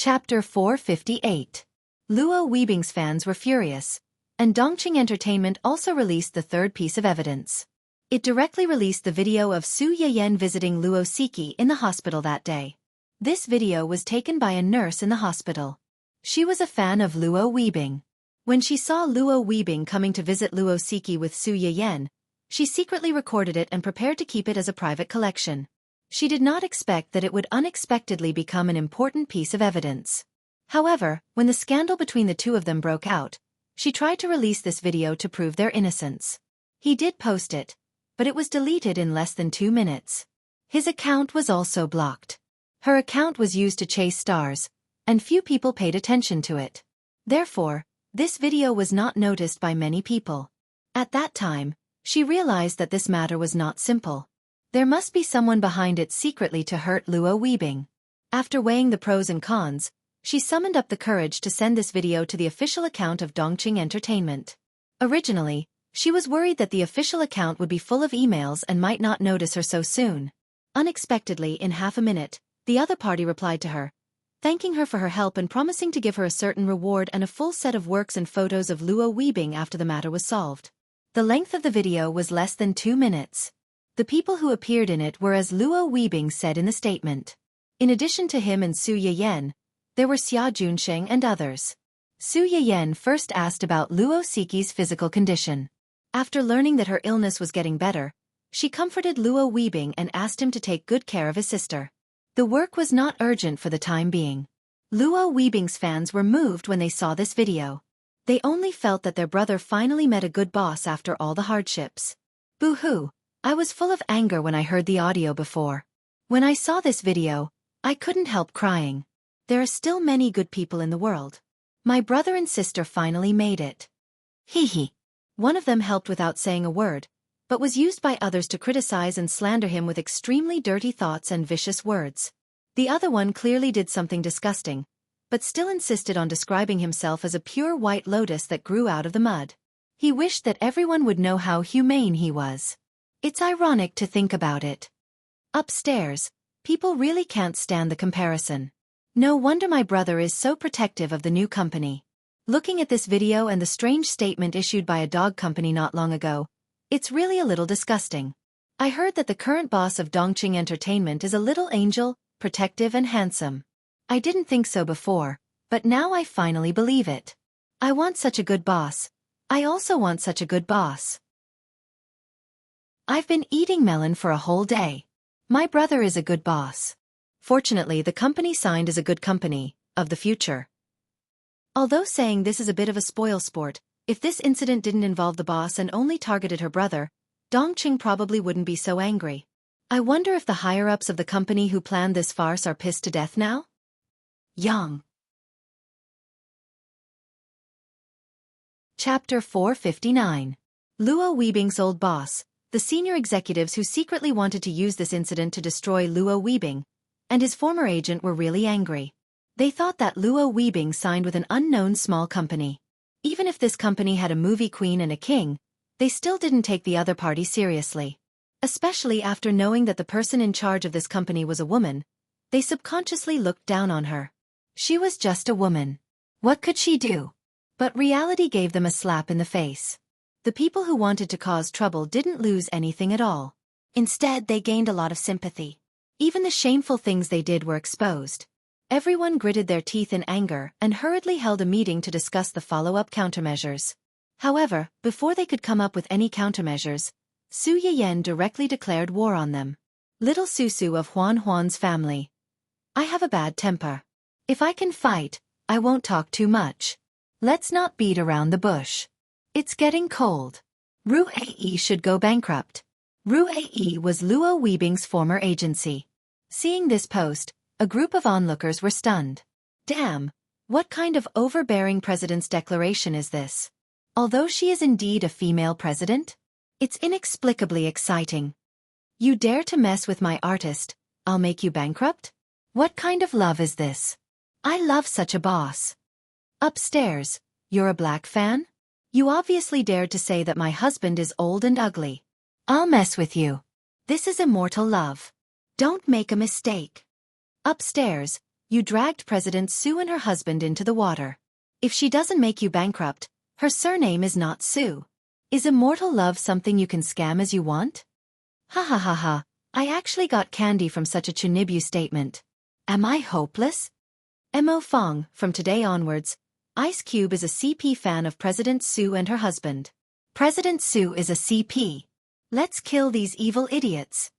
Chapter 458. Luo Weibing's fans were furious, and Dongqing Entertainment also released the third piece of evidence. It directly released the video of Su Yayan visiting Luo Siki in the hospital that day. This video was taken by a nurse in the hospital. She was a fan of Luo Weibing. When she saw Luo Weibing coming to visit Luo Siki with Su Yayan, she secretly recorded it and prepared to keep it as a private collection. She did not expect that it would unexpectedly become an important piece of evidence. However, when the scandal between the two of them broke out, she tried to release this video to prove their innocence. He did post it, but it was deleted in less than 2 minutes. His account was also blocked. Her account was used to chase stars, and few people paid attention to it. Therefore, this video was not noticed by many people. At that time, she realized that this matter was not simple. There must be someone behind it secretly to hurt Luo Weibing. After weighing the pros and cons, she summoned up the courage to send this video to the official account of Dongqing Entertainment. Originally, she was worried that the official account would be full of emails and might not notice her so soon. Unexpectedly, in half a minute, the other party replied to her, thanking her for her help and promising to give her a certain reward and a full set of works and photos of Luo Weibing after the matter was solved. The length of the video was less than 2 minutes. The people who appeared in it were as Luo Weibing said in the statement. In addition to him and Su Yayan, there were Xia Junsheng and others. Su Yayan first asked about Luo Siki's physical condition. After learning that her illness was getting better, she comforted Luo Weibing and asked him to take good care of his sister. The work was not urgent for the time being. Luo Weibing's fans were moved when they saw this video. They only felt that their brother finally met a good boss after all the hardships. Boo-hoo, I was full of anger when I heard the audio before. When I saw this video, I couldn't help crying. There are still many good people in the world. My brother and sister finally made it. Hee hee. One of them helped without saying a word, but was used by others to criticize and slander him with extremely dirty thoughts and vicious words. The other one clearly did something disgusting, but still insisted on describing himself as a pure white lotus that grew out of the mud. He wished that everyone would know how humane he was. It's ironic to think about it. Upstairs, people really can't stand the comparison. No wonder my brother is so protective of the new company. Looking at this video and the strange statement issued by a dog company not long ago, it's really a little disgusting. I heard that the current boss of Dongqing Entertainment is a little angel, protective and handsome. I didn't think so before, but now I finally believe it. I want such a good boss. I also want such a good boss. I've been eating melon for a whole day. My brother is a good boss. Fortunately, the company signed is a good company, of the future. Although saying this is a bit of a spoil sport, if this incident didn't involve the boss and only targeted her brother, Dongqing probably wouldn't be so angry. I wonder if the higher-ups of the company who planned this farce are pissed to death now? Yang. Chapter 459. Luo Weibing's old boss. The senior executives who secretly wanted to use this incident to destroy Luo Weibing and his former agent were really angry. They thought that Luo Weibing signed with an unknown small company. Even if this company had a movie queen and a king, they still didn't take the other party seriously. Especially after knowing that the person in charge of this company was a woman, they subconsciously looked down on her. She was just a woman. What could she do? But reality gave them a slap in the face. The people who wanted to cause trouble didn't lose anything at all. Instead, they gained a lot of sympathy. Even the shameful things they did were exposed. Everyone gritted their teeth in anger and hurriedly held a meeting to discuss the follow-up countermeasures. However, before they could come up with any countermeasures, Su Yayan directly declared war on them. Little Susu of Huan Huan's family. I have a bad temper. If I can fight, I won't talk too much. Let's not beat around the bush. It's getting cold. Ruae should go bankrupt. Ruae was Luo Weibing's former agency. Seeing this post, a group of onlookers were stunned. Damn, what kind of overbearing president's declaration is this? Although she is indeed a female president? It's inexplicably exciting. You dare to mess with my artist, I'll make you bankrupt? What kind of love is this? I love such a boss. Upstairs, you're a black fan? You obviously dared to say that my husband is old and ugly. I'll mess with you. This is immortal love. Don't make a mistake. Upstairs, You dragged President Su and her husband into the water. If she doesn't make you bankrupt, her surname is not Su. Is immortal love something you can scam as you want? Ha ha ha ha, I actually got candy from such a Chunibu statement. Am I hopeless? Mo Fong, from today onwards, Ice Cube is a CP fan of President Su and her husband. President Su is a CP. Let's kill these evil idiots.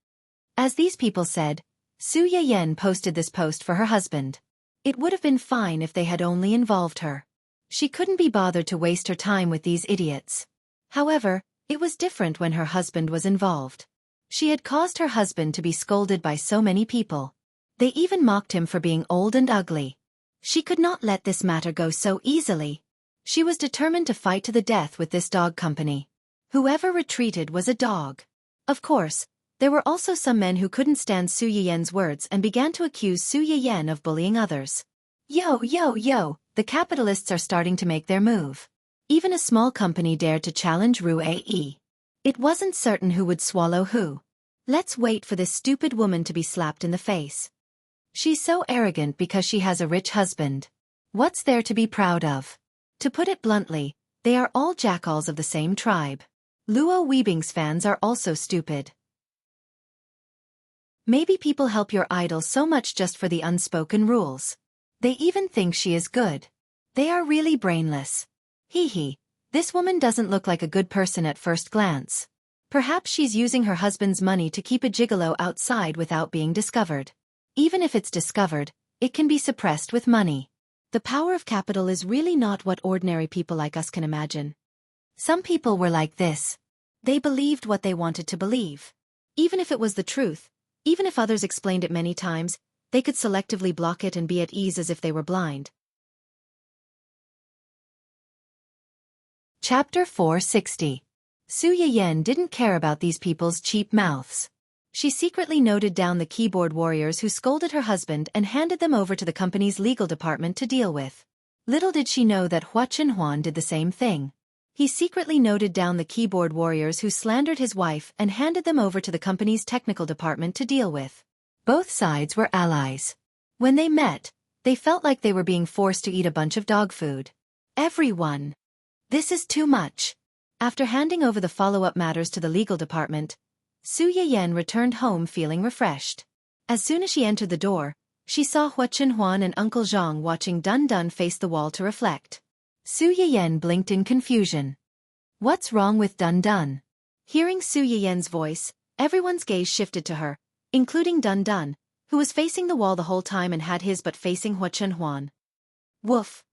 As these people said, Su Yayen posted this post for her husband. It would have been fine if they had only involved her. She couldn't be bothered to waste her time with these idiots. However, it was different when her husband was involved. She had caused her husband to be scolded by so many people. They even mocked him for being old and ugly. She could not let this matter go so easily. She was determined to fight to the death with this dog company. Whoever retreated was a dog. Of course, there were also some men who couldn't stand Su Yiyen's words and began to accuse Su Yiyen of bullying others. Yo, the capitalists are starting to make their move. Even a small company dared to challenge Rue. It wasn't certain who would swallow who. Let's wait for this stupid woman to be slapped in the face. She's so arrogant because she has a rich husband. What's there to be proud of? To put it bluntly, they are all jackals of the same tribe. Luo Weebing's fans are also stupid. Maybe people help your idol so much just for the unspoken rules. They even think she is good. They are really brainless. Hee, this woman doesn't look like a good person at first glance. Perhaps she's using her husband's money to keep a gigolo outside without being discovered. Even if it's discovered, it can be suppressed with money. The power of capital is really not what ordinary people like us can imagine. Some people were like this. They believed what they wanted to believe. Even if it was the truth, even if others explained it many times, they could selectively block it and be at ease as if they were blind. Chapter 460. Su Yiyen didn't care about these people's cheap mouths. She secretly noted down the keyboard warriors who scolded her husband and handed them over to the company's legal department to deal with. Little did she know that Hua Chenhuan did the same thing. He secretly noted down the keyboard warriors who slandered his wife and handed them over to the company's technical department to deal with. Both sides were allies. When they met, they felt like they were being forced to eat a bunch of dog food. Everyone. This is too much. After handing over the follow-up matters to the legal department, Su Yiyen returned home feeling refreshed. As soon as she entered the door, she saw Hua Chenhuan and Uncle Zhang watching Dun Dun face the wall to reflect. Su Yiyen blinked in confusion. What's wrong with Dun Dun? Hearing Su Yiyen's voice, everyone's gaze shifted to her, including Dun Dun, who was facing the wall the whole time and had his butt facing Hua Chenhuan. Woof.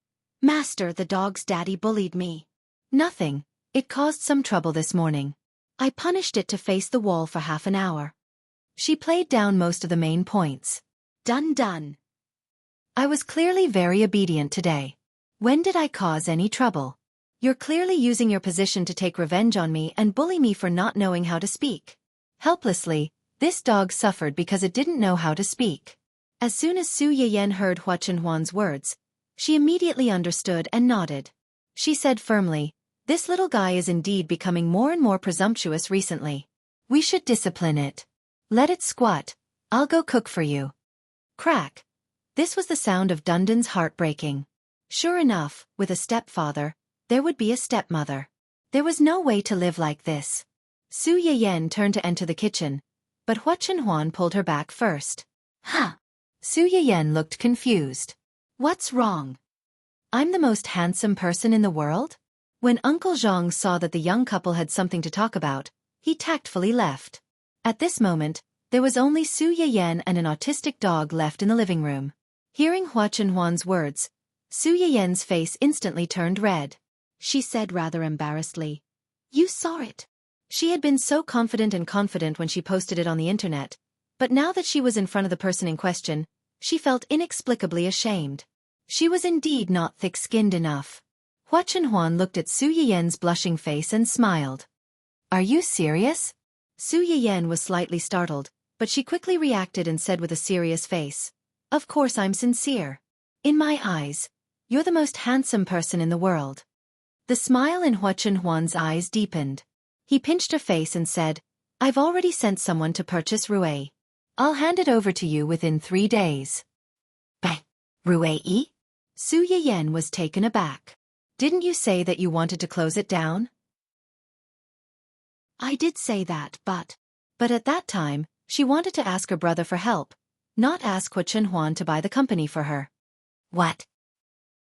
Master, the dog's daddy bullied me. Nothing. It caused some trouble this morning. I punished it to face the wall for half an hour. She played down most of the main points. Dun Dun. I was clearly very obedient today. When did I cause any trouble? You're clearly using your position to take revenge on me and bully me for not knowing how to speak. Helplessly, this dog suffered because it didn't know how to speak. As soon as Su Yiyen heard Hua Chenhuan's words, she immediately understood and nodded. She said firmly, this little guy is indeed becoming more and more presumptuous recently. We should discipline it. Let it squat. I'll go cook for you. Crack. This was the sound of Dun Dun's heart breaking. Sure enough, with a stepfather, there would be a stepmother. There was no way to live like this. Su Yiyen turned to enter the kitchen, but Hua Chenhuan pulled her back first. Huh. Su Yiyen looked confused. What's wrong? I'm the most handsome person in the world? When Uncle Zhang saw that the young couple had something to talk about, he tactfully left. At this moment, there was only Su Yiyen and an autistic dog left in the living room. Hearing Hua Chenhuan's words, Su Yiyen's face instantly turned red. She said rather embarrassedly, You saw it. She had been so confident when she posted it on the internet, but now that she was in front of the person in question, she felt inexplicably ashamed. She was indeed not thick-skinned enough. Hua Chenhuan looked at Su Yiyen's blushing face and smiled. Are you serious? Su Yiyen was slightly startled, but she quickly reacted and said with a serious face, Of course I'm sincere. In my eyes, you're the most handsome person in the world. The smile in Hua Chenhuan's eyes deepened. He pinched her face and said, I've already sent someone to purchase Rue. I'll hand it over to you within 3 days. Bang. Rui? Su Yiyan was taken aback. Didn't you say that you wanted to close it down? I did say that, but at that time, she wanted to ask her brother for help, not ask Hua Chenhuan to buy the company for her. What?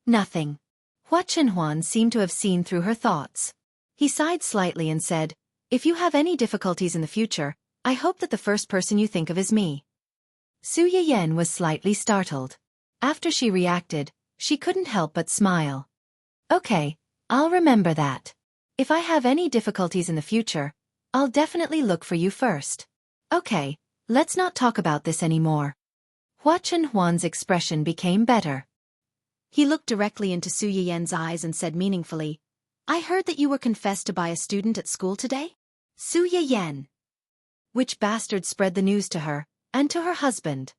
Nothing. Hua Chenhuan seemed to have seen through her thoughts. He sighed slightly and said, if you have any difficulties in the future, I hope that the first person you think of is me. Su Yiyan was slightly startled. After she reacted, she couldn't help but smile. Okay, I'll remember that. If I have any difficulties in the future, I'll definitely look for you first. Okay, let's not talk about this anymore. Hua Chenhuan's expression became better. He looked directly into Su Yiyan's eyes and said meaningfully, I heard that you were confessed to by a student at school today? Su Yiyan. Which bastard spread the news to her, and to her husband?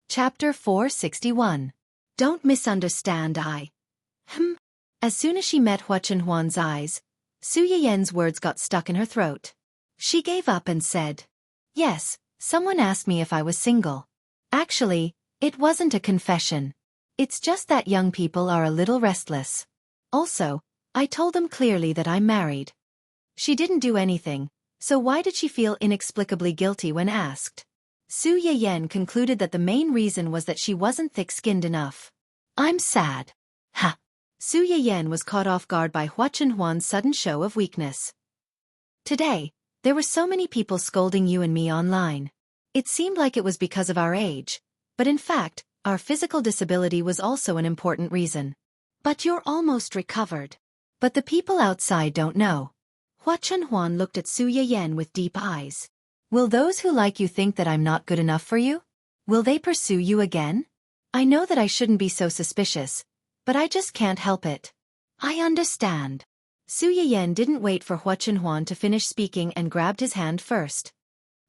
Chapter 461. Don't misunderstand As soon as she met Hua Chenhuan's eyes, Su Yiyan's words got stuck in her throat. She gave up and said, yes, someone asked me if I was single. Actually, it wasn't a confession. It's just that young people are a little restless. Also, I told them clearly that I'm married. She didn't do anything, so why did she feel inexplicably guilty when asked? Su Yiyan concluded that the main reason was that she wasn't thick-skinned enough. I'm sad. Ha! Su Yiyan was caught off guard by Hua Chenhuan's sudden show of weakness. Today, there were so many people scolding you and me online. It seemed like it was because of our age, but in fact, our physical disability was also an important reason. But you're almost recovered. But the people outside don't know. Hua Chenhuan looked at Su Yiyan with deep eyes. Will those who like you think that I'm not good enough for you? Will they pursue you again? I know that I shouldn't be so suspicious, but I just can't help it. I understand. Su Yiyan didn't wait for Hua Chenhuan to finish speaking and grabbed his hand first.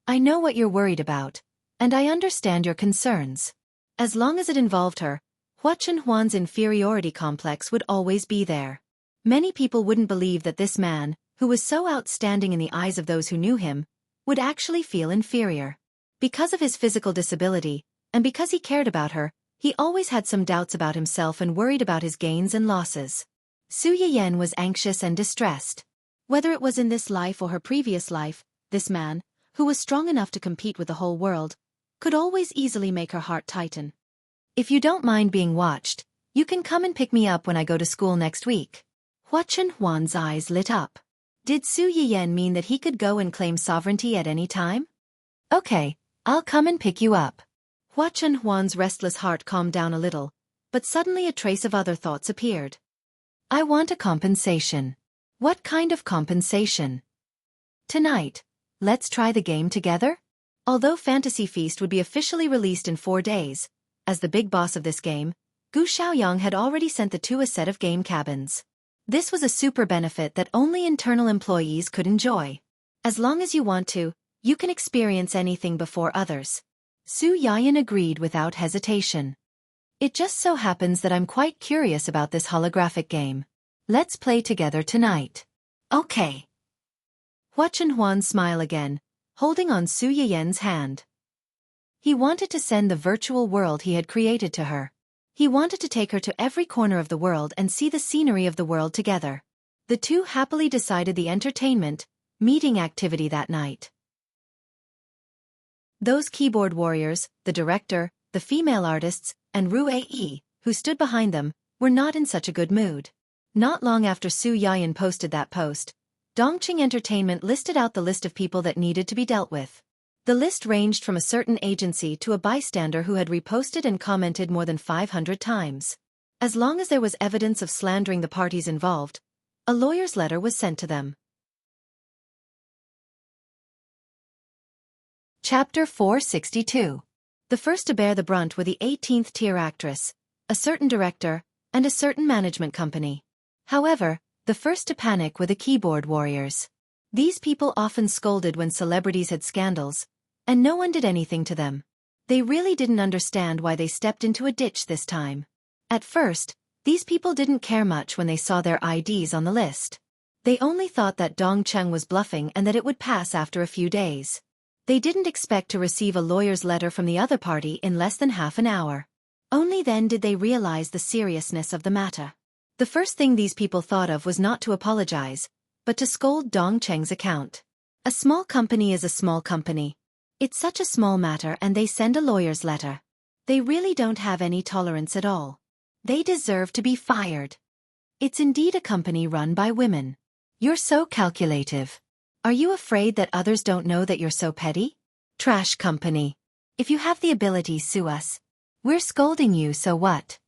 I know what you're worried about, and I understand your concerns. As long as it involved her, Hua Chenhuan's inferiority complex would always be there. Many people wouldn't believe that this man, who was so outstanding in the eyes of those who knew him, would actually feel inferior. Because of his physical disability, and because he cared about her, he always had some doubts about himself and worried about his gains and losses. Su Yiyan was anxious and distressed. Whether it was in this life or her previous life, this man, who was strong enough to compete with the whole world, could always easily make her heart tighten. If you don't mind being watched, you can come and pick me up when I go to school next week. Hua Chenhuan's eyes lit up. Did Su Yiyan mean that he could go and claim sovereignty at any time? Okay, I'll come and pick you up. Hua Chenhuan's restless heart calmed down a little, but suddenly a trace of other thoughts appeared. I want a compensation. What kind of compensation? Tonight, let's try the game together? Although Fantasy Feast would be officially released in 4 days, as the big boss of this game, Gu Xiaoyang had already sent the two a set of game cabins. This was a super benefit that only internal employees could enjoy. As long as you want to, you can experience anything before others. Su Yiyan agreed without hesitation. It just so happens that I'm quite curious about this holographic game. Let's play together tonight. Okay. Hua Chenhuan smiled again, holding on Su Yiyan's hand. He wanted to send the virtual world he had created to her. He wanted to take her to every corner of the world and see the scenery of the world together. The two happily decided the entertainment, meeting activity that night. Those keyboard warriors, the director, the female artists, and Rui, who stood behind them, were not in such a good mood. Not long after Su Yiyan posted that post, Dongqing Entertainment listed out the list of people that needed to be dealt with. The list ranged from a certain agency to a bystander who had reposted and commented more than 500 times. As long as there was evidence of slandering the parties involved, a lawyer's letter was sent to them. Chapter 462. The first to bear the brunt were the 18th tier actress, a certain director, and a certain management company. However, the first to panic were the keyboard warriors. These people often scolded when celebrities had scandals, and no one did anything to them. They really didn't understand why they stepped into a ditch this time. At first, these people didn't care much when they saw their IDs on the list. They only thought that Dongcheng was bluffing and that it would pass after a few days. They didn't expect to receive a lawyer's letter from the other party in less than half an hour. Only then did they realize the seriousness of the matter. The first thing these people thought of was not to apologize, but to scold Dong Cheng's account. A small company is a small company. It's such a small matter and they send a lawyer's letter. They really don't have any tolerance at all. They deserve to be fired. It's indeed a company run by women. You're so calculative. Are you afraid that others don't know that you're so petty? Trash company. If you have the ability, sue us. We're scolding you, so what?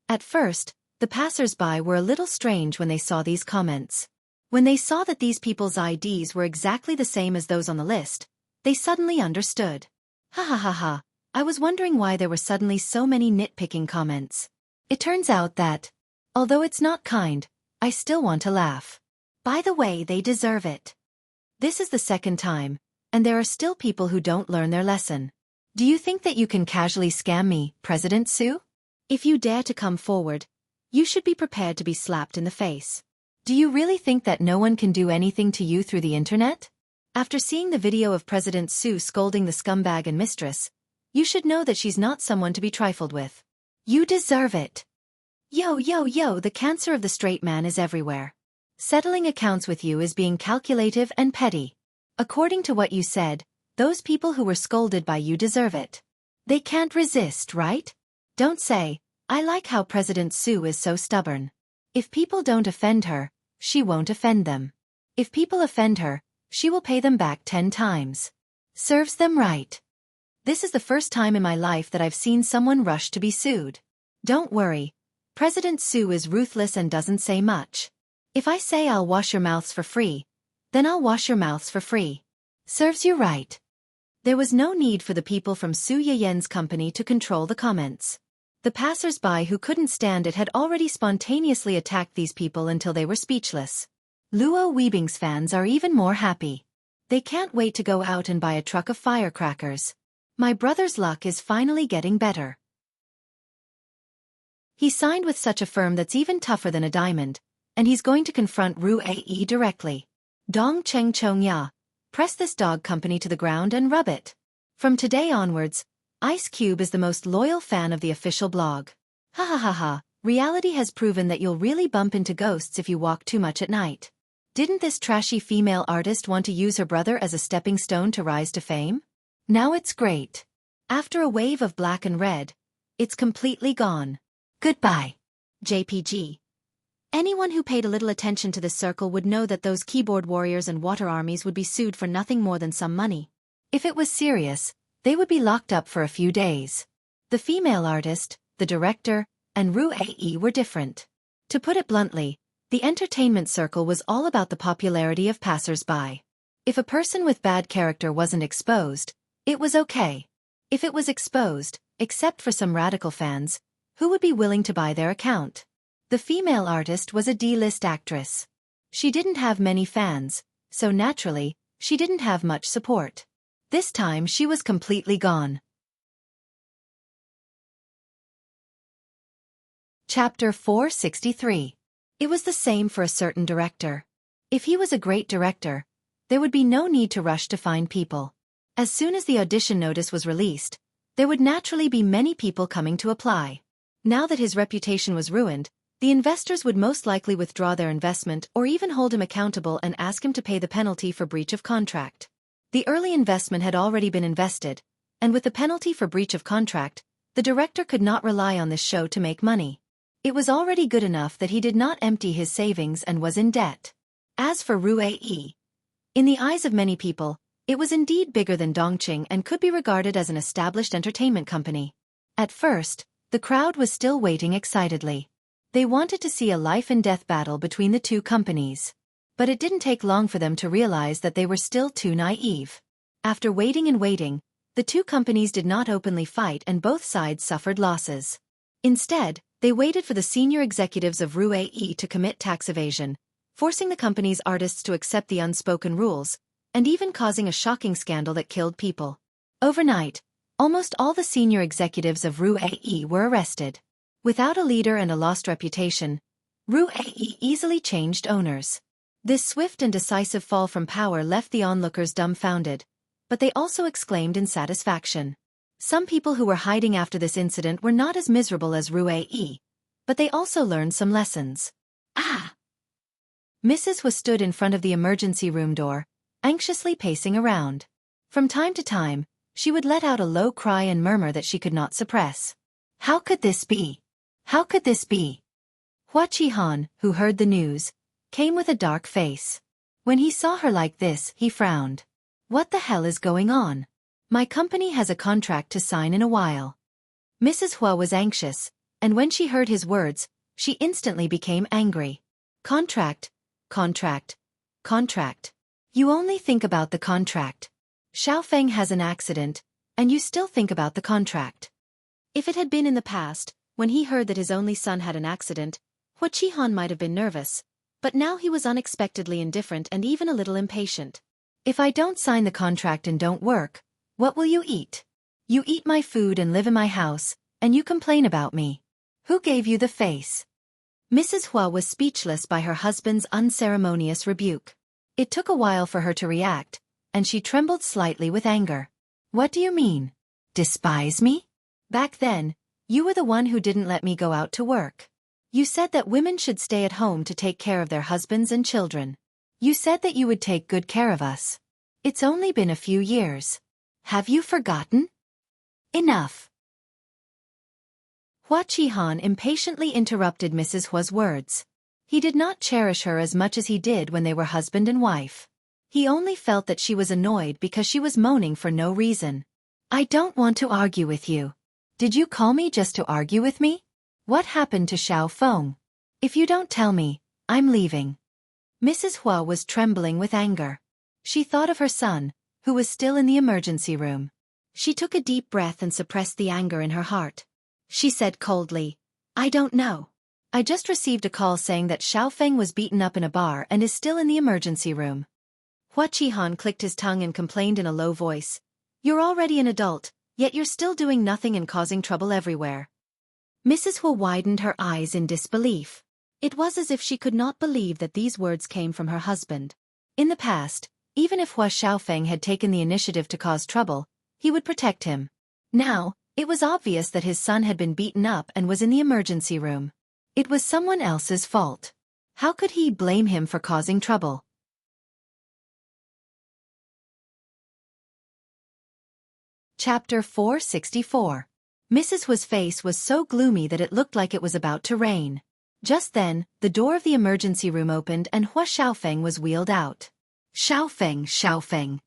At first, the passers-by were a little strange when they saw these comments. When they saw that these people's IDs were exactly the same as those on the list, they suddenly understood. Ha ha ha ha, I was wondering why there were suddenly so many nitpicking comments. It turns out that, although it's not kind, I still want to laugh. By the way, they deserve it. This is the second time, and there are still people who don't learn their lesson. Do you think that you can casually scam me, President Su? If you dare to come forward, you should be prepared to be slapped in the face. Do you really think that no one can do anything to you through the internet? After seeing the video of President Su scolding the scumbag and mistress, you should know that she's not someone to be trifled with. You deserve it. Yo, the cancer of the straight man is everywhere. Settling accounts with you is being calculative and petty. According to what you said, those people who were scolded by you deserve it. They can't resist, right? Don't say, I like how President Su is so stubborn. If people don't offend her, she won't offend them. If people offend her, she will pay them back 10 times. Serves them right. This is the first time in my life that I've seen someone rush to be sued. Don't worry. President Su is ruthless and doesn't say much. If I say I'll wash your mouths for free, then I'll wash your mouths for free. Serves you right. There was no need for the people from Su Yayen's company to control the comments. The passers-by who couldn't stand it had already spontaneously attacked these people until they were speechless. Luo Weibing's fans are even more happy. They can't wait to go out and buy a truck of firecrackers. My brother's luck is finally getting better. He signed with such a firm that's even tougher than a diamond, and he's going to confront Ru Ae directly. Dong Cheng Chong Ya, press this dog company to the ground and rub it. From today onwards, Ice Cube is the most loyal fan of the official blog. Ha ha ha ha, reality has proven that you'll really bump into ghosts if you walk too much at night. Didn't this trashy female artist want to use her brother as a stepping stone to rise to fame? Now it's great. After a wave of black and red, it's completely gone. Goodbye. JPG. Anyone who paid a little attention to this circle would know that those keyboard warriors and water armies would be sued for nothing more than some money. If it was serious, they would be locked up for a few days. The female artist, the director, and Ru Ae were different. To put it bluntly, the entertainment circle was all about the popularity of passers-by. If a person with bad character wasn't exposed, it was okay. If it was exposed, except for some radical fans, who would be willing to buy their account? The female artist was a D-list actress. She didn't have many fans, so naturally, she didn't have much support. This time she was completely gone. Chapter 463. It was the same for a certain director. If he was a great director, there would be no need to rush to find people. As soon as the audition notice was released, there would naturally be many people coming to apply. Now that his reputation was ruined, the investors would most likely withdraw their investment or even hold him accountable and ask him to pay the penalty for breach of contract. The early investment had already been invested, and with the penalty for breach of contract, the director could not rely on this show to make money. It was already good enough that he did not empty his savings and was in debt. As for Ru Ae, in the eyes of many people, it was indeed bigger than Dongqing and could be regarded as an established entertainment company. At first, the crowd was still waiting excitedly. They wanted to see a life-and-death battle between the two companies. But it didn't take long for them to realize that they were still too naive. After waiting and waiting, the two companies did not openly fight and both sides suffered losses. Instead, they waited for the senior executives of Ru Ae to commit tax evasion, forcing the company's artists to accept the unspoken rules, and even causing a shocking scandal that killed people. Overnight, almost all the senior executives of Ru Ae were arrested. Without a leader and a lost reputation, Ru Ae easily changed owners. This swift and decisive fall from power left the onlookers dumbfounded, but they also exclaimed in satisfaction. Some people who were hiding after this incident were not as miserable as Rui, but they also learned some lessons. Ah! Mrs. Hua stood in front of the emergency room door, anxiously pacing around. From time to time, she would let out a low cry and murmur that she could not suppress. How could this be? How could this be? Hua Qihan, who heard the news, came with a dark face. When he saw her like this, he frowned. What the hell is going on? My company has a contract to sign in a while. Mrs. Hua was anxious, and when she heard his words, she instantly became angry. Contract, contract, contract. You only think about the contract. Xiaofan has an accident, and you still think about the contract. If it had been in the past, when he heard that his only son had an accident, Hua Qihan might have been nervous, but now he was unexpectedly indifferent and even a little impatient. If I don't sign the contract and don't work, what will you eat? You eat my food and live in my house, and you complain about me. Who gave you the face? Mrs. Hua was speechless by her husband's unceremonious rebuke. It took a while for her to react, and she trembled slightly with anger. What do you mean? Despise me? Back then, you were the one who didn't let me go out to work. You said that women should stay at home to take care of their husbands and children. You said that you would take good care of us. It's only been a few years. Have you forgotten? Enough. Hua Qihan impatiently interrupted Mrs. Hua's words. He did not cherish her as much as he did when they were husband and wife. He only felt that she was annoyed because she was moaning for no reason. I don't want to argue with you. Did you call me just to argue with me? What happened to Xiaofan? If you don't tell me, I'm leaving. Mrs. Hua was trembling with anger. She thought of her son, who was still in the emergency room. She took a deep breath and suppressed the anger in her heart. She said coldly, I don't know. I just received a call saying that Xiaofan was beaten up in a bar and is still in the emergency room. Hua Qihan clicked his tongue and complained in a low voice. You're already an adult, yet you're still doing nothing and causing trouble everywhere. Mrs. Hua widened her eyes in disbelief. It was as if she could not believe that these words came from her husband. In the past, even if Hua Xiaofan had taken the initiative to cause trouble, he would protect him. Now, it was obvious that his son had been beaten up and was in the emergency room. It was someone else's fault. How could he blame him for causing trouble? Chapter 464. Mrs. Hua's face was so gloomy that it looked like it was about to rain. Just then, the door of the emergency room opened and Hua Xiaofan was wheeled out. Xiaofan, Xiaofan.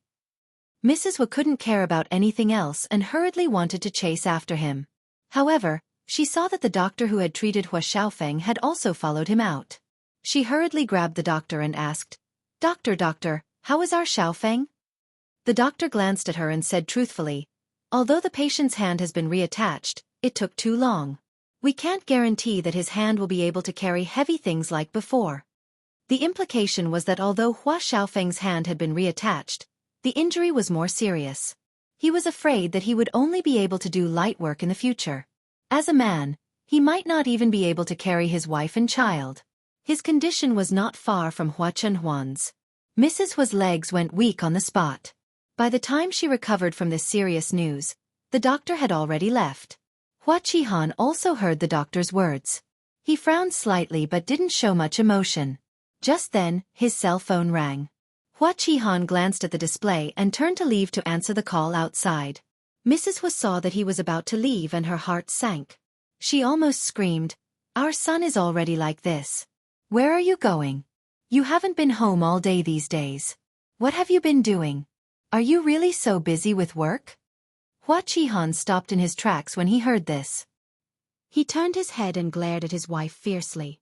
Mrs. Hua couldn't care about anything else and hurriedly wanted to chase after him. However, she saw that the doctor who had treated Hua Xiaofan had also followed him out. She hurriedly grabbed the doctor and asked, Doctor, how is our Xiaofan? The doctor glanced at her and said truthfully, although the patient's hand has been reattached, it took too long. We can't guarantee that his hand will be able to carry heavy things like before. The implication was that although Hua Xiaofeng's hand had been reattached, the injury was more serious. He was afraid that he would only be able to do light work in the future. As a man, he might not even be able to carry his wife and child. His condition was not far from Hua Chenhuan's. Mrs. Hua's legs went weak on the spot. By the time she recovered from this serious news, the doctor had already left. Hua Qihan also heard the doctor's words. He frowned slightly but didn't show much emotion. Just then, his cell phone rang. Hua Qihan glanced at the display and turned to leave to answer the call outside. Mrs. Hua saw that he was about to leave and her heart sank. She almost screamed, Our son is already like this. Where are you going? You haven't been home all day these days. What have you been doing? Are you really so busy with work? Hua Qihan stopped in his tracks when he heard this. He turned his head and glared at his wife fiercely.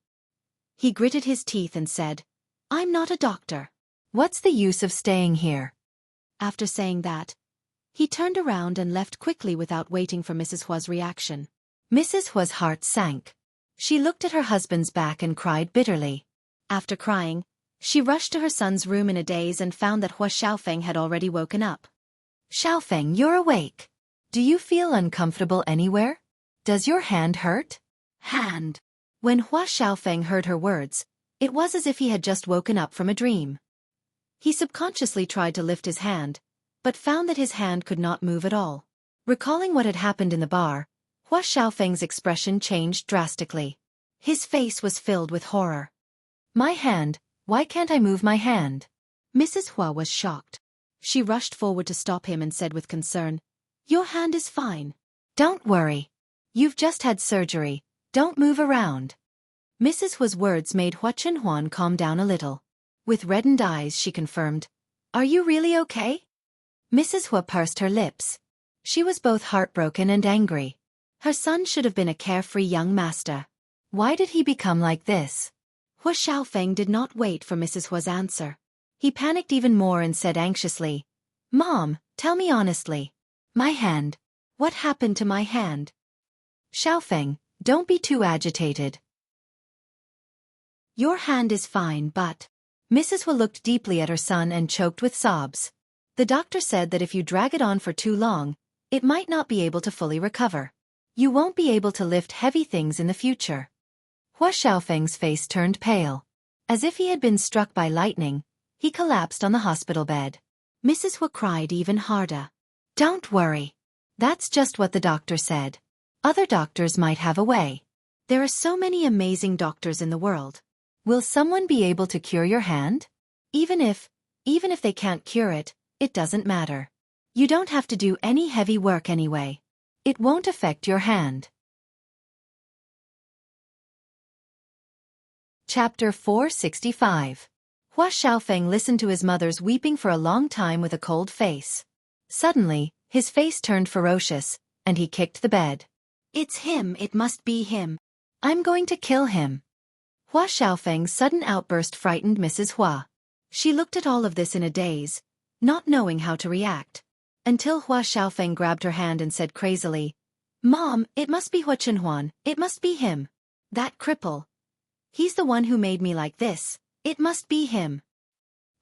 He gritted his teeth and said, I'm not a doctor. What's the use of staying here? After saying that, he turned around and left quickly without waiting for Mrs. Hua's reaction. Mrs. Hua's heart sank. She looked at her husband's back and cried bitterly. After crying, she rushed to her son's room in a daze and found that Hua Xiaofan had already woken up. Xiaofan, you're awake. Do you feel uncomfortable anywhere? Does your hand hurt? Hand. When Hua Xiaofan heard her words, it was as if he had just woken up from a dream. He subconsciously tried to lift his hand, but found that his hand could not move at all. Recalling what had happened in the bar, Hua Xiaofeng's expression changed drastically. His face was filled with horror. My hand, why can't I move my hand? Mrs. Hua was shocked. She rushed forward to stop him and said with concern, Your hand is fine. Don't worry. You've just had surgery, don't move around. Mrs. Hua's words made Hua Chenhuan calm down a little. With reddened eyes she confirmed, Are you really okay? Mrs. Hua pursed her lips. She was both heartbroken and angry. Her son should have been a carefree young master. Why did he become like this? Hua Xiaofeng did not wait for Mrs. Hua's answer. He panicked even more and said anxiously, Mom, tell me honestly. My hand. What happened to my hand? Xiaofeng, don't be too agitated. Your hand is fine but... Mrs. Hua looked deeply at her son and choked with sobs. The doctor said that if you drag it on for too long, it might not be able to fully recover. You won't be able to lift heavy things in the future. Hua Xiaofeng's face turned pale. As if he had been struck by lightning, he collapsed on the hospital bed. Mrs. Hua cried even harder. Don't worry. That's just what the doctor said. Other doctors might have a way. There are so many amazing doctors in the world. Will someone be able to cure your hand? Even if they can't cure it, it doesn't matter. You don't have to do any heavy work anyway. It won't affect your hand. Chapter 465. Hua Xiaofeng listened to his mother's weeping for a long time with a cold face. Suddenly, his face turned ferocious, and he kicked the bed. It's him, it must be him. I'm going to kill him. Hua Xiaofeng's sudden outburst frightened Mrs. Hua. She looked at all of this in a daze, not knowing how to react. Until Hua Xiaofeng grabbed her hand and said crazily, Mom, it must be Hua Chenhuan, it must be him. That cripple. He's the one who made me like this, it must be him.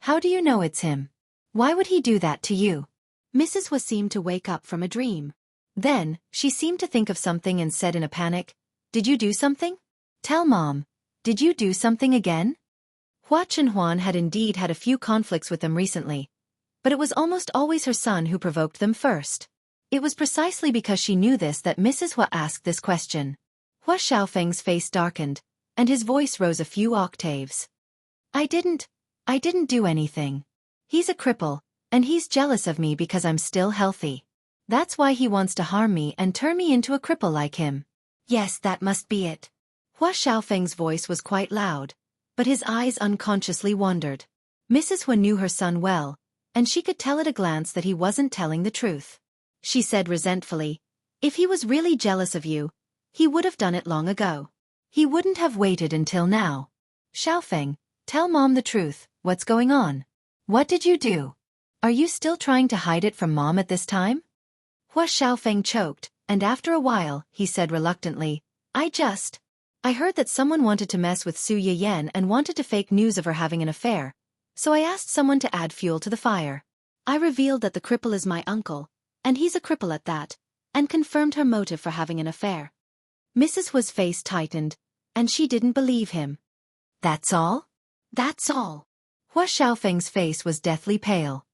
How do you know it's him? Why would he do that to you? Mrs. Hua seemed to wake up from a dream. Then, she seemed to think of something and said in a panic, Did you do something? Tell Mom. Did you do something again? Hua Chenhuan had indeed had a few conflicts with them recently, but it was almost always her son who provoked them first. It was precisely because she knew this that Mrs. Hua asked this question. Hua Xiaofeng's face darkened, and his voice rose a few octaves. I didn't do anything. He's a cripple, and he's jealous of me because I'm still healthy. That's why he wants to harm me and turn me into a cripple like him. Yes, that must be it. Hua Xiaofeng's voice was quite loud, but his eyes unconsciously wandered. Mrs. Hua knew her son well, and she could tell at a glance that he wasn't telling the truth. She said resentfully, If he was really jealous of you, he would have done it long ago. He wouldn't have waited until now. Xiaofeng, tell Mom the truth, what's going on? What did you do? Are you still trying to hide it from Mom at this time? Hua Xiaofeng choked, and after a while, he said reluctantly, I heard that someone wanted to mess with Su Yiyan and wanted to fake news of her having an affair, so I asked someone to add fuel to the fire. I revealed that the cripple is my uncle, and he's a cripple at that, and confirmed her motive for having an affair. Mrs. Hua's face tightened, and she didn't believe him. That's all? That's all. Hua Xiaofeng's face was deathly pale.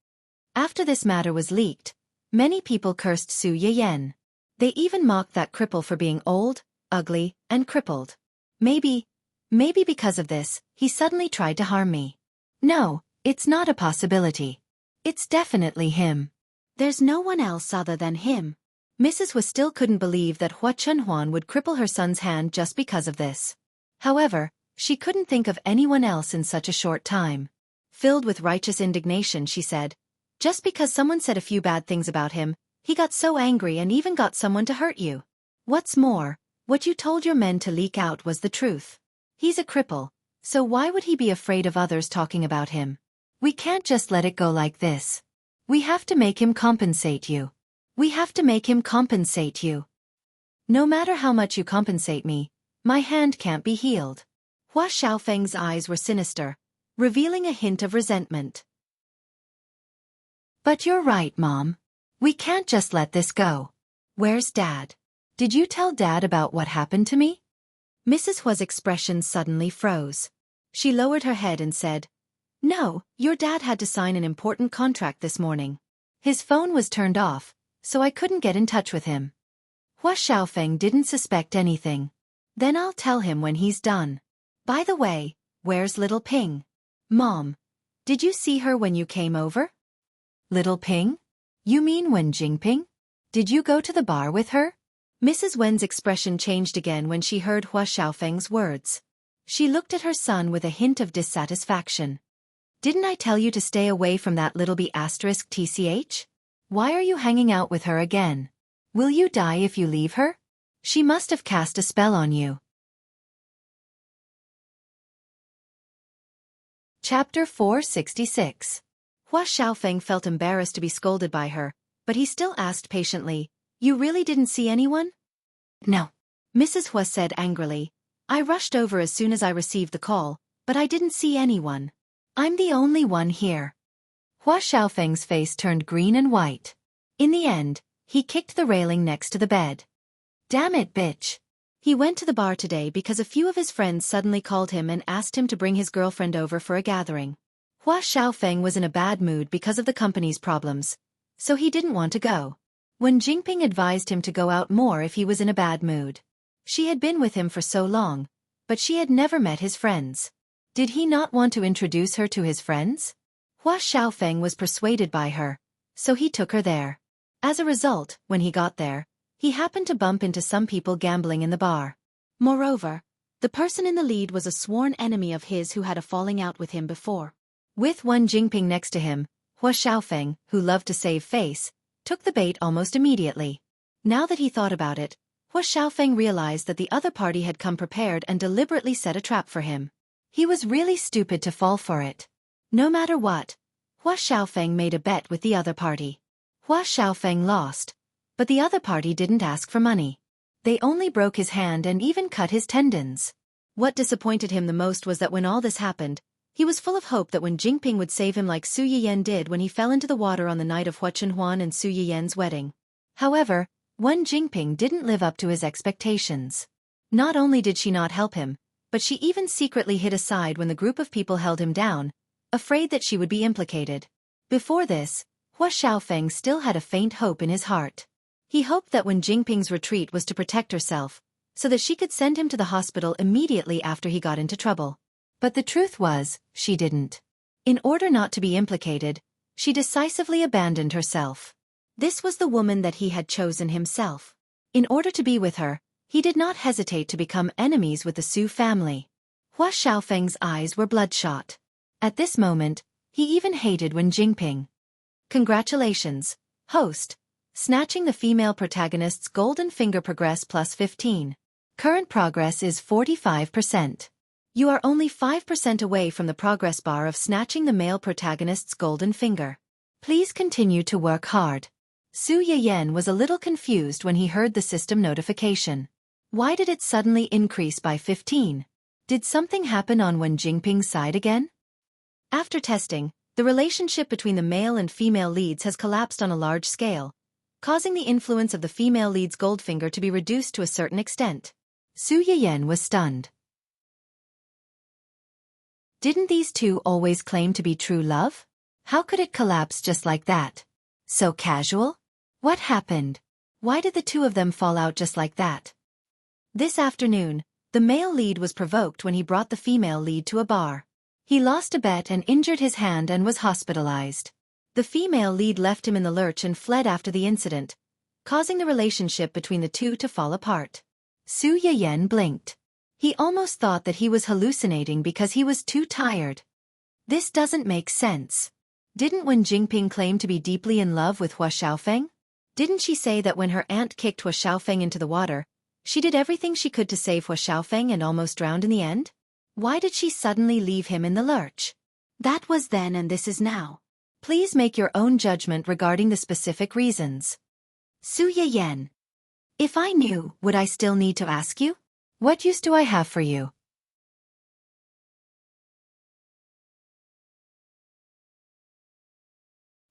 After this matter was leaked, many people cursed Su Yiyan. They even mocked that cripple for being old, ugly, and crippled. Maybe because of this, he suddenly tried to harm me. No, it's not a possibility. It's definitely him. There's no one else other than him. Mrs. Hua still couldn't believe that Hua Chenhuan would cripple her son's hand just because of this. However, she couldn't think of anyone else in such a short time. Filled with righteous indignation, she said, Just because someone said a few bad things about him, he got so angry and even got someone to hurt you. What's more, what you told your men to leak out was the truth. He's a cripple, so why would he be afraid of others talking about him? We can't just let it go like this. We have to make him compensate you. We have to make him compensate you. No matter how much you compensate me, my hand can't be healed. Hua Xiaofeng's eyes were sinister, revealing a hint of resentment. But you're right, Mom. We can't just let this go. Where's Dad? Did you tell Dad about what happened to me? Mrs. Hua's expression suddenly froze. She lowered her head and said, No, your dad had to sign an important contract this morning. His phone was turned off, so I couldn't get in touch with him. Hua Xiaofeng didn't suspect anything. Then I'll tell him when he's done. By the way, where's little Ping? Mom, did you see her when you came over? Little Ping? You mean Wen Jingping? Did you go to the bar with her? Mrs. Wen's expression changed again when she heard Hua Xiaofeng's words. She looked at her son with a hint of dissatisfaction. Didn't I tell you to stay away from that little b****? Why are you hanging out with her again? Will you die if you leave her? She must have cast a spell on you. Chapter 466. Hua Xiaofeng felt embarrassed to be scolded by her, but he still asked patiently, You really didn't see anyone? No. Mrs. Hua said angrily. I rushed over as soon as I received the call, but I didn't see anyone. I'm the only one here. Hua Xiaofeng's face turned green and white. In the end, he kicked the railing next to the bed. Damn it, bitch. He went to the bar today because a few of his friends suddenly called him and asked him to bring his girlfriend over for a gathering. Hua Xiaofeng was in a bad mood because of the company's problems, so he didn't want to go. When Jingping advised him to go out more if he was in a bad mood. She had been with him for so long, but she had never met his friends. Did he not want to introduce her to his friends? Hua Xiaofeng was persuaded by her, so he took her there. As a result, when he got there, he happened to bump into some people gambling in the bar. Moreover, the person in the lead was a sworn enemy of his who had a falling out with him before. With Wen Jingping next to him, Hua Xiaofeng, who loved to save face, took the bait almost immediately. Now that he thought about it, Hua Xiaofeng realized that the other party had come prepared and deliberately set a trap for him. He was really stupid to fall for it. No matter what, Hua Xiaofeng made a bet with the other party. Hua Xiaofeng lost, but the other party didn't ask for money. They only broke his hand and even cut his tendons. What disappointed him the most was that when all this happened, he was full of hope that Wen Jingping would save him like Su Yiyan did when he fell into the water on the night of Hua Chenhuan and Su Yiyan's wedding. However, Wen Jingping didn't live up to his expectations. Not only did she not help him, but she even secretly hid aside when the group of people held him down, afraid that she would be implicated. Before this, Hua Xiaofeng still had a faint hope in his heart. He hoped that Wen Jingping's retreat was to protect herself, so that she could send him to the hospital immediately after he got into trouble. But the truth was, she didn't. In order not to be implicated, she decisively abandoned herself. This was the woman that he had chosen himself. In order to be with her, he did not hesitate to become enemies with the Su family. Hua Xiaofeng's eyes were bloodshot. At this moment, he even hated Wen Jingping. Congratulations, host. Snatching the female protagonist's golden finger progress plus 15. Current progress is 45%. You are only 5% away from the progress bar of snatching the male protagonist's golden finger. Please continue to work hard. Su Yiyan was a little confused when he heard the system notification. Why did it suddenly increase by 15? Did something happen on Wen Jingping's side again? After testing, the relationship between the male and female leads has collapsed on a large scale, causing the influence of the female lead's goldfinger to be reduced to a certain extent. Su Yiyan was stunned. Didn't these two always claim to be true love? How could it collapse just like that? So casual? What happened? Why did the two of them fall out just like that? This afternoon, the male lead was provoked when he brought the female lead to a bar. He lost a bet and injured his hand and was hospitalized. The female lead left him in the lurch and fled after the incident, causing the relationship between the two to fall apart. Su Yiyan blinked. He almost thought that he was hallucinating because he was too tired. This doesn't make sense. Didn't Wen Jingping claim to be deeply in love with Hua Xiaofeng? Didn't she say that when her aunt kicked Hua Xiaofeng into the water, she did everything she could to save Hua Xiaofeng and almost drowned in the end? Why did she suddenly leave him in the lurch? That was then and this is now. Please make your own judgment regarding the specific reasons. Su Yiyan. If I knew, would I still need to ask you? What use do I have for you?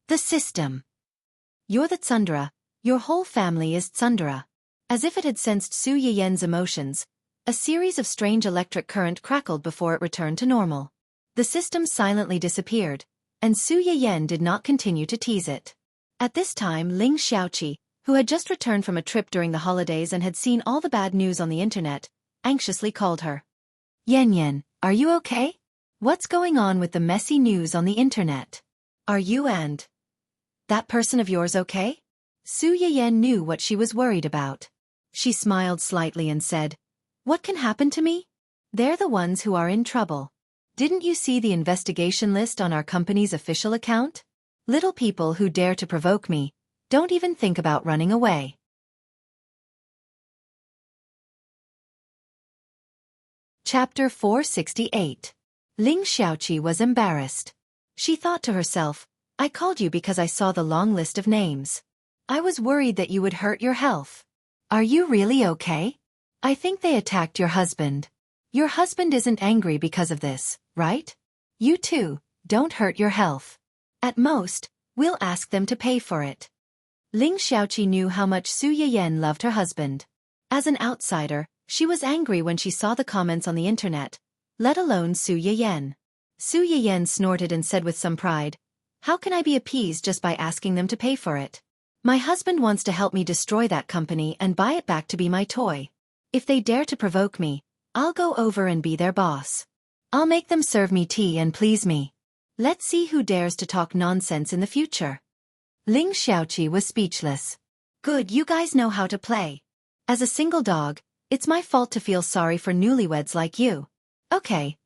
The system. You're the Tsundere. Your whole family is Tsundere. As if it had sensed Su Yiyan's emotions, a series of strange electric current crackled before it returned to normal. The system silently disappeared, and Su Yiyan did not continue to tease it. At this time Ling Xiaoqi, who had just returned from a trip during the holidays and had seen all the bad news on the internet, anxiously called her. Yan Yan, are you okay? What's going on with the messy news on the internet? Are you and that person of yours okay? Su Yiyan knew what she was worried about. She smiled slightly and said, What can happen to me? They're the ones who are in trouble. Didn't you see the investigation list on our company's official account? Little people who dare to provoke me, don't even think about running away. Chapter 468. Ling Xiaoqi was embarrassed. She thought to herself, I called you because I saw the long list of names. I was worried that you would hurt your health. Are you really okay? I think they attacked your husband. Your husband isn't angry because of this, right? You too, don't hurt your health. At most, we'll ask them to pay for it. Ling Xiaoqi knew how much Su Yiyan loved her husband. As an outsider, she was angry when she saw the comments on the internet, let alone Su Yiyan. Su Yiyan snorted and said with some pride, How can I be appeased just by asking them to pay for it? My husband wants to help me destroy that company and buy it back to be my toy. If they dare to provoke me, I'll go over and be their boss. I'll make them serve me tea and please me. Let's see who dares to talk nonsense in the future. Ling Xiaoqi was speechless. Good, you guys know how to play. As a single dog, it's my fault to feel sorry for newlyweds like you. Okay,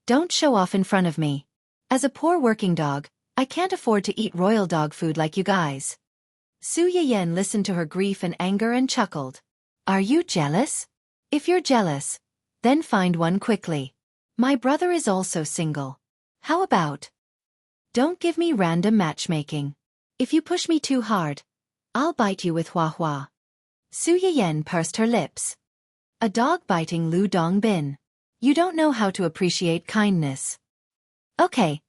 don't show off in front of me. As a poor working dog, I can't afford to eat royal dog food like you guys. Su Yiyan listened to her grief and anger and chuckled. Are you jealous? If you're jealous, then find one quickly. My brother is also single. How about? Don't give me random matchmaking. If you push me too hard, I'll bite you with Hua Hua. Su Yiyan pursed her lips. A dog biting Lu Dongbin. You don't know how to appreciate kindness. Okay.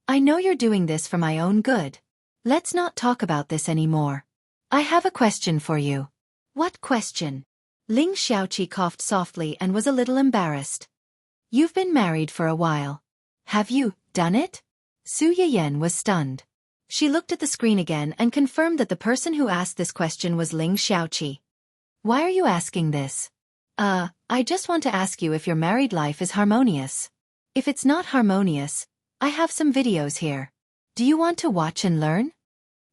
I know you're doing this for my own good. Let's not talk about this anymore. I have a question for you. What question? Ling Xiaoqi coughed softly and was a little embarrassed. You've been married for a while. Have you done it? Su Yiyan was stunned. She looked at the screen again and confirmed that the person who asked this question was Ling Xiaoqi. Why are you asking this? I just want to ask you if your married life is harmonious. If it's not harmonious, I have some videos here. Do you want to watch and learn?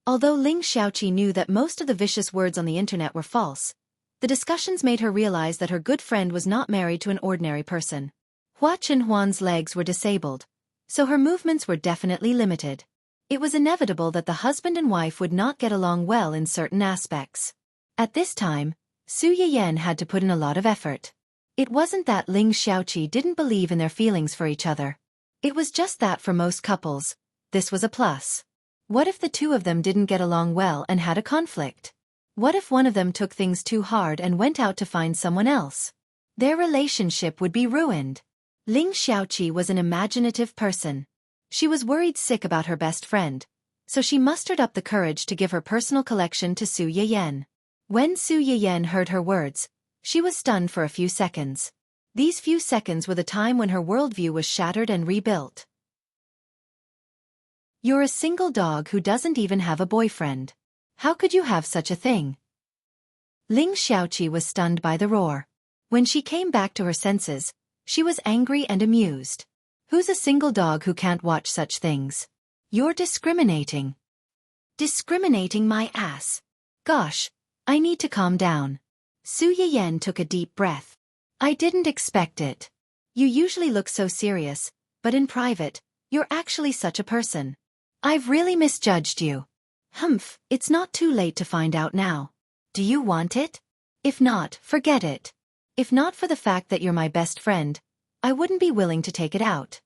Although Ling Xiaoqi knew that most of the vicious words on the internet were false, the discussions made her realize that her good friend was not married to an ordinary person. Hua Chenhuan's legs were disabled, so her movements were definitely limited. It was inevitable that the husband and wife would not get along well in certain aspects. At this time, Su Yiyan had to put in a lot of effort. It wasn't that Ling Xiaoqi didn't believe in their feelings for each other. It was just that for most couples, this was a plus. What if the two of them didn't get along well and had a conflict? What if one of them took things too hard and went out to find someone else? Their relationship would be ruined. Ling Xiaoqi was an imaginative person. She was worried sick about her best friend, so she mustered up the courage to give her personal collection to Su Yiyan. When Su Yiyan heard her words, she was stunned for a few seconds. These few seconds were the time when her worldview was shattered and rebuilt. You're a single dog who doesn't even have a boyfriend. How could you have such a thing? Ling Xiaoqi was stunned by the roar. When she came back to her senses, she was angry and amused. Who's a single dog who can't watch such things? You're discriminating. Discriminating my ass. Gosh, I need to calm down. Su Yiyan took a deep breath. I didn't expect it. You usually look so serious, but in private, you're actually such a person. I've really misjudged you. Humph, it's not too late to find out now. Do you want it? If not, forget it. If not for the fact that you're my best friend, I wouldn't be willing to take it out.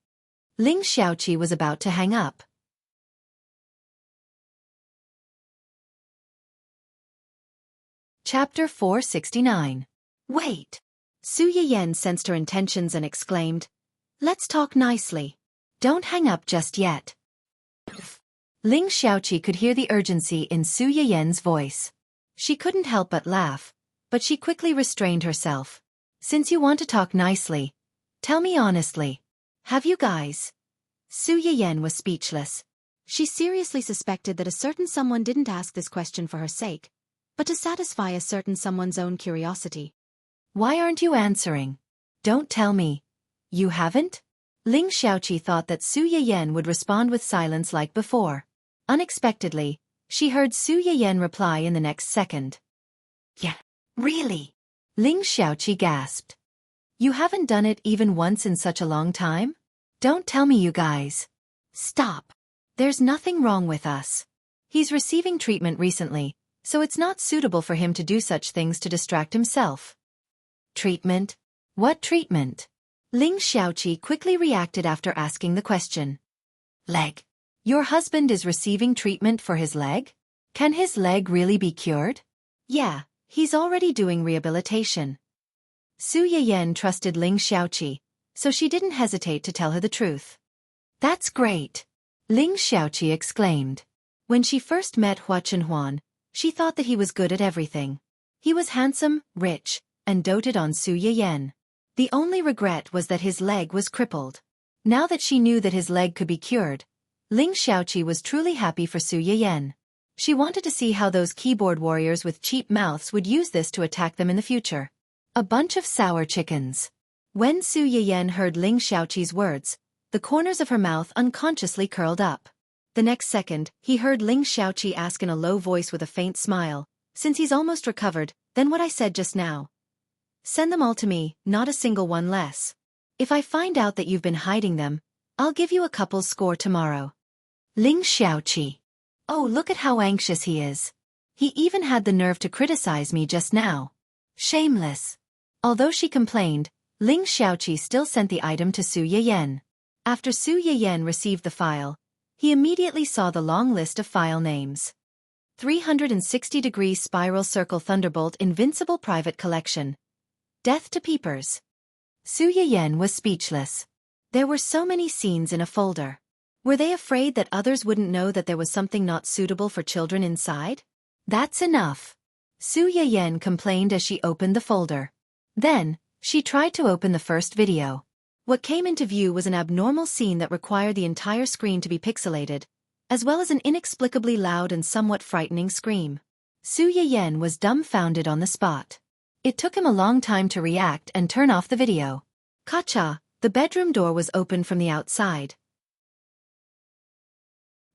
Ling Xiaoqi was about to hang up. Chapter 469. Wait. Su Yiyan sensed her intentions and exclaimed, Let's talk nicely. Don't hang up just yet. Ling Xiaoqi could hear the urgency in Su Yiyan's voice. She couldn't help but laugh, but she quickly restrained herself. Since you want to talk nicely, tell me honestly. Have you guys? Su Yiyan was speechless. She seriously suspected that a certain someone didn't ask this question for her sake, but to satisfy a certain someone's own curiosity. Why aren't you answering? Don't tell me. You haven't? Ling Xiaoqi thought that Su Yiyan would respond with silence like before. Unexpectedly, she heard Su Yiyan reply in the next second. Yeah, really? Ling Xiaoqi gasped. You haven't done it even once in such a long time? Don't tell me, you guys. Stop. There's nothing wrong with us. He's receiving treatment recently, so it's not suitable for him to do such things to distract himself. Treatment? What treatment? Ling Xiaoqi quickly reacted after asking the question. Leg. Your husband is receiving treatment for his leg? Can his leg really be cured? Yeah, he's already doing rehabilitation. Su Yiyan trusted Ling Xiaoqi, so she didn't hesitate to tell her the truth. That's great! Ling Xiaoqi exclaimed. When she first met Hua Chenhuan, she thought that he was good at everything. He was handsome, rich, and doted on Su Yiyan. The only regret was that his leg was crippled. Now that she knew that his leg could be cured, Ling Xiaoqi was truly happy for Su Yiyan. She wanted to see how those keyboard warriors with cheap mouths would use this to attack them in the future. A bunch of sour chickens. When Su Yiyan heard Ling Xiaoqi's words, the corners of her mouth unconsciously curled up. The next second, he heard Ling Xiaoqi ask in a low voice with a faint smile, since he's almost recovered, then what I said just now. Send them all to me, not a single one less. If I find out that you've been hiding them, I'll give you a couple's score tomorrow. Ling Xiaoqi. Oh, look at how anxious he is. He even had the nerve to criticize me just now. Shameless. Although she complained, Ling Xiaoqi still sent the item to Su Yiyan. After Su Yiyan received the file, he immediately saw the long list of file names. 360-degree spiral circle thunderbolt invincible private collection. Death to peepers. Su Yiyan was speechless. There were so many scenes in a folder. Were they afraid that others wouldn't know that there was something not suitable for children inside? That's enough. Su Yiyan complained as she opened the folder. Then, she tried to open the first video. What came into view was an abnormal scene that required the entire screen to be pixelated, as well as an inexplicably loud and somewhat frightening scream. Su Yiyan was dumbfounded on the spot. It took him a long time to react and turn off the video. Kacha, the bedroom door was open from the outside.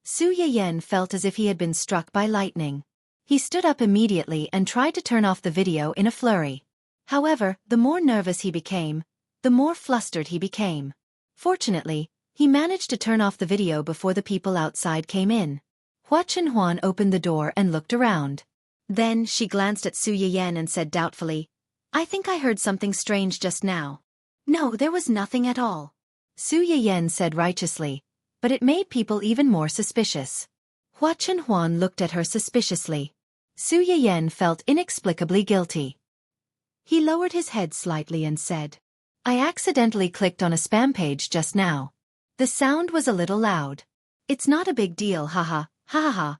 Su Yiyan felt as if he had been struck by lightning. He stood up immediately and tried to turn off the video in a flurry. However, the more nervous he became, the more flustered he became. Fortunately, he managed to turn off the video before the people outside came in. Hua Chenhuan opened the door and looked around. Then she glanced at Su Yiyan and said doubtfully, I think I heard something strange just now. No, there was nothing at all. Su Yiyan said righteously, but it made people even more suspicious. Hua Chenhuan looked at her suspiciously. Su Yiyan felt inexplicably guilty. He lowered his head slightly and said, I accidentally clicked on a spam page just now. The sound was a little loud. It's not a big deal, haha, ha ha ha.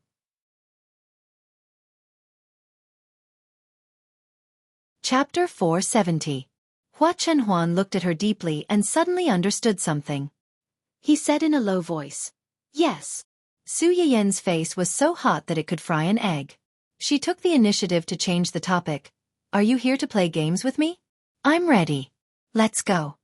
Chapter 470. Hua Chenhuan looked at her deeply and suddenly understood something. He said in a low voice, Yes. Su Yiyan's face was so hot that it could fry an egg. She took the initiative to change the topic. Are you here to play games with me? I'm ready. Let's go.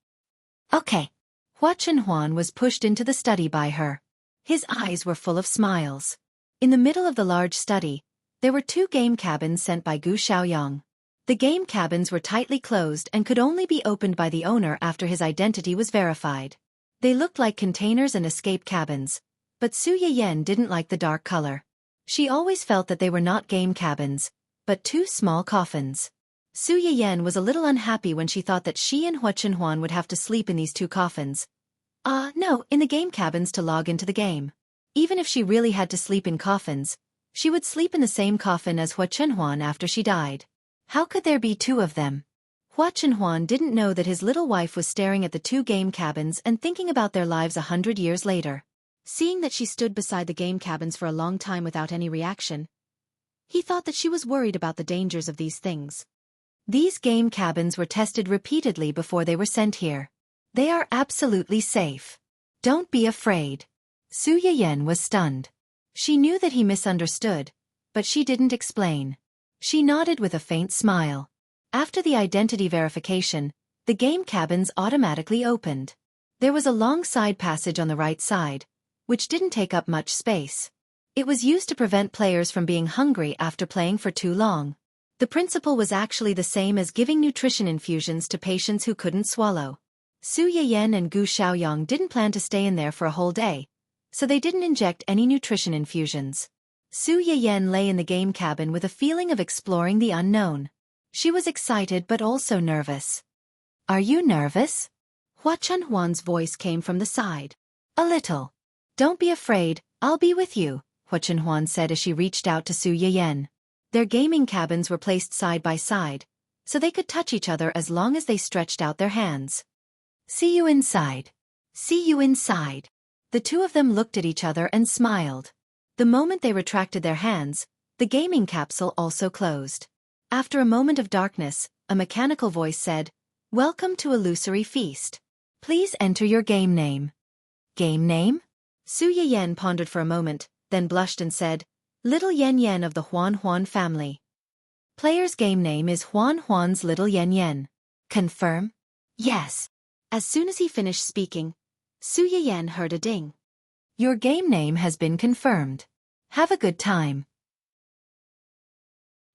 Okay. Hua Chenhuan was pushed into the study by her. His eyes were full of smiles. In the middle of the large study, there were 2 game cabins sent by Gu Xiaoyang. The game cabins were tightly closed and could only be opened by the owner after his identity was verified. They looked like containers and escape cabins, but Su Yiyan didn't like the dark color. She always felt that they were not game cabins, but 2 small coffins. Su Yiyan was a little unhappy when she thought that she and Hua Chenhuan would have to sleep in these 2 coffins. No, in the game cabins to log into the game. Even if she really had to sleep in coffins, she would sleep in the same coffin as Hua Chenhuan after she died. How could there be 2 of them? Hua Chenhuan didn't know that his little wife was staring at the 2 game cabins and thinking about their lives 100 years later. Seeing that she stood beside the game cabins for a long time without any reaction, he thought that she was worried about the dangers of these things. These game cabins were tested repeatedly before they were sent here. They are absolutely safe. Don't be afraid. Su Yiyan was stunned. She knew that he misunderstood, but she didn't explain. She nodded with a faint smile. After the identity verification, the game cabins automatically opened. There was a long side passage on the right side, which didn't take up much space. It was used to prevent players from being hungry after playing for too long. The principle was actually the same as giving nutrition infusions to patients who couldn't swallow. Su Yiyan and Gu Xiaoyang didn't plan to stay in there for a whole day, so they didn't inject any nutrition infusions. Su Yiyan lay in the game cabin with a feeling of exploring the unknown. She was excited but also nervous. "Are you nervous?" Hua Chunhuan's voice came from the side. "A little." "Don't be afraid, I'll be with you," Hua Chunhuan said as she reached out to Su Yiyan. Their gaming cabins were placed side by side, so they could touch each other as long as they stretched out their hands. "See you inside." "See you inside." The two of them looked at each other and smiled. The moment they retracted their hands, the gaming capsule also closed. After a moment of darkness, a mechanical voice said, "Welcome to Illusory Feast. Please enter your game name." "Game name?" Su Yiyan pondered for a moment, then blushed and said, "Little Yan Yan of the Huan Huan family." Player's game name is Huan Huan's Little Yan Yan. Confirm? Yes. As soon as he finished speaking, Su Yiyan heard a ding. Your game name has been confirmed. Have a good time.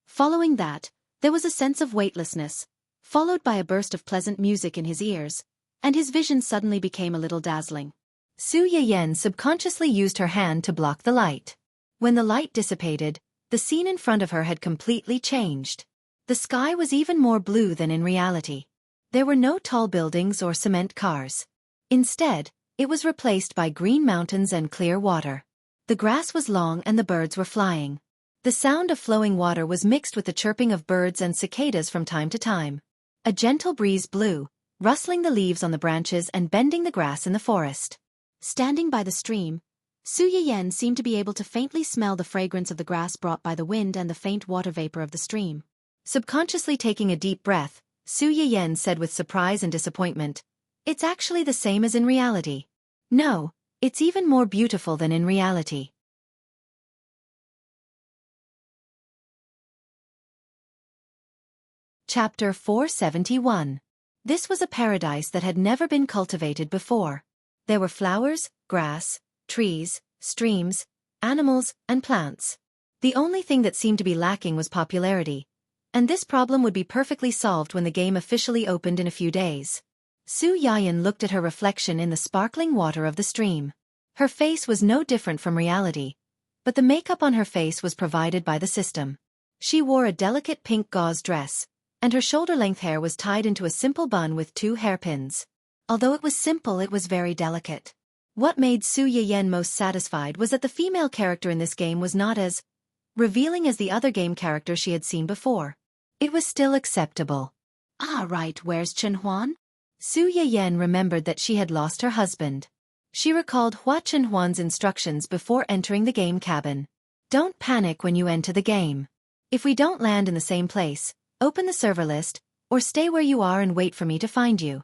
Following that, there was a sense of weightlessness, followed by a burst of pleasant music in his ears, and his vision suddenly became a little dazzling. Su Yiyan subconsciously used her hand to block the light. When the light dissipated, the scene in front of her had completely changed. The sky was even more blue than in reality. There were no tall buildings or cement cars. Instead, it was replaced by green mountains and clear water. The grass was long and the birds were flying. The sound of flowing water was mixed with the chirping of birds and cicadas from time to time. A gentle breeze blew, rustling the leaves on the branches and bending the grass in the forest. Standing by the stream, Su Yiyan seemed to be able to faintly smell the fragrance of the grass brought by the wind and the faint water vapor of the stream. Subconsciously taking a deep breath, Su Yiyan said with surprise and disappointment, "It's actually the same as in reality. No, it's even more beautiful than in reality." Chapter 471. This was a paradise that had never been cultivated before. There were flowers, grass, trees, streams, animals, and plants. The only thing that seemed to be lacking was popularity, and this problem would be perfectly solved when the game officially opened in a few days. Su Yiyan looked at her reflection in the sparkling water of the stream. Her face was no different from reality, but the makeup on her face was provided by the system. She wore a delicate pink gauze dress, and her shoulder-length hair was tied into a simple bun with 2 hairpins. Although it was simple, it was very delicate. What made Su Yiyan most satisfied was that the female character in this game was not as revealing as the other game characters she had seen before. It was still acceptable. "Ah, right, where's Chunhuan?" Su Yiyan remembered that she had lost her husband. She recalled Hua Chunhuan's instructions before entering the game cabin. "Don't panic when you enter the game. If we don't land in the same place, open the server list, or stay where you are and wait for me to find you."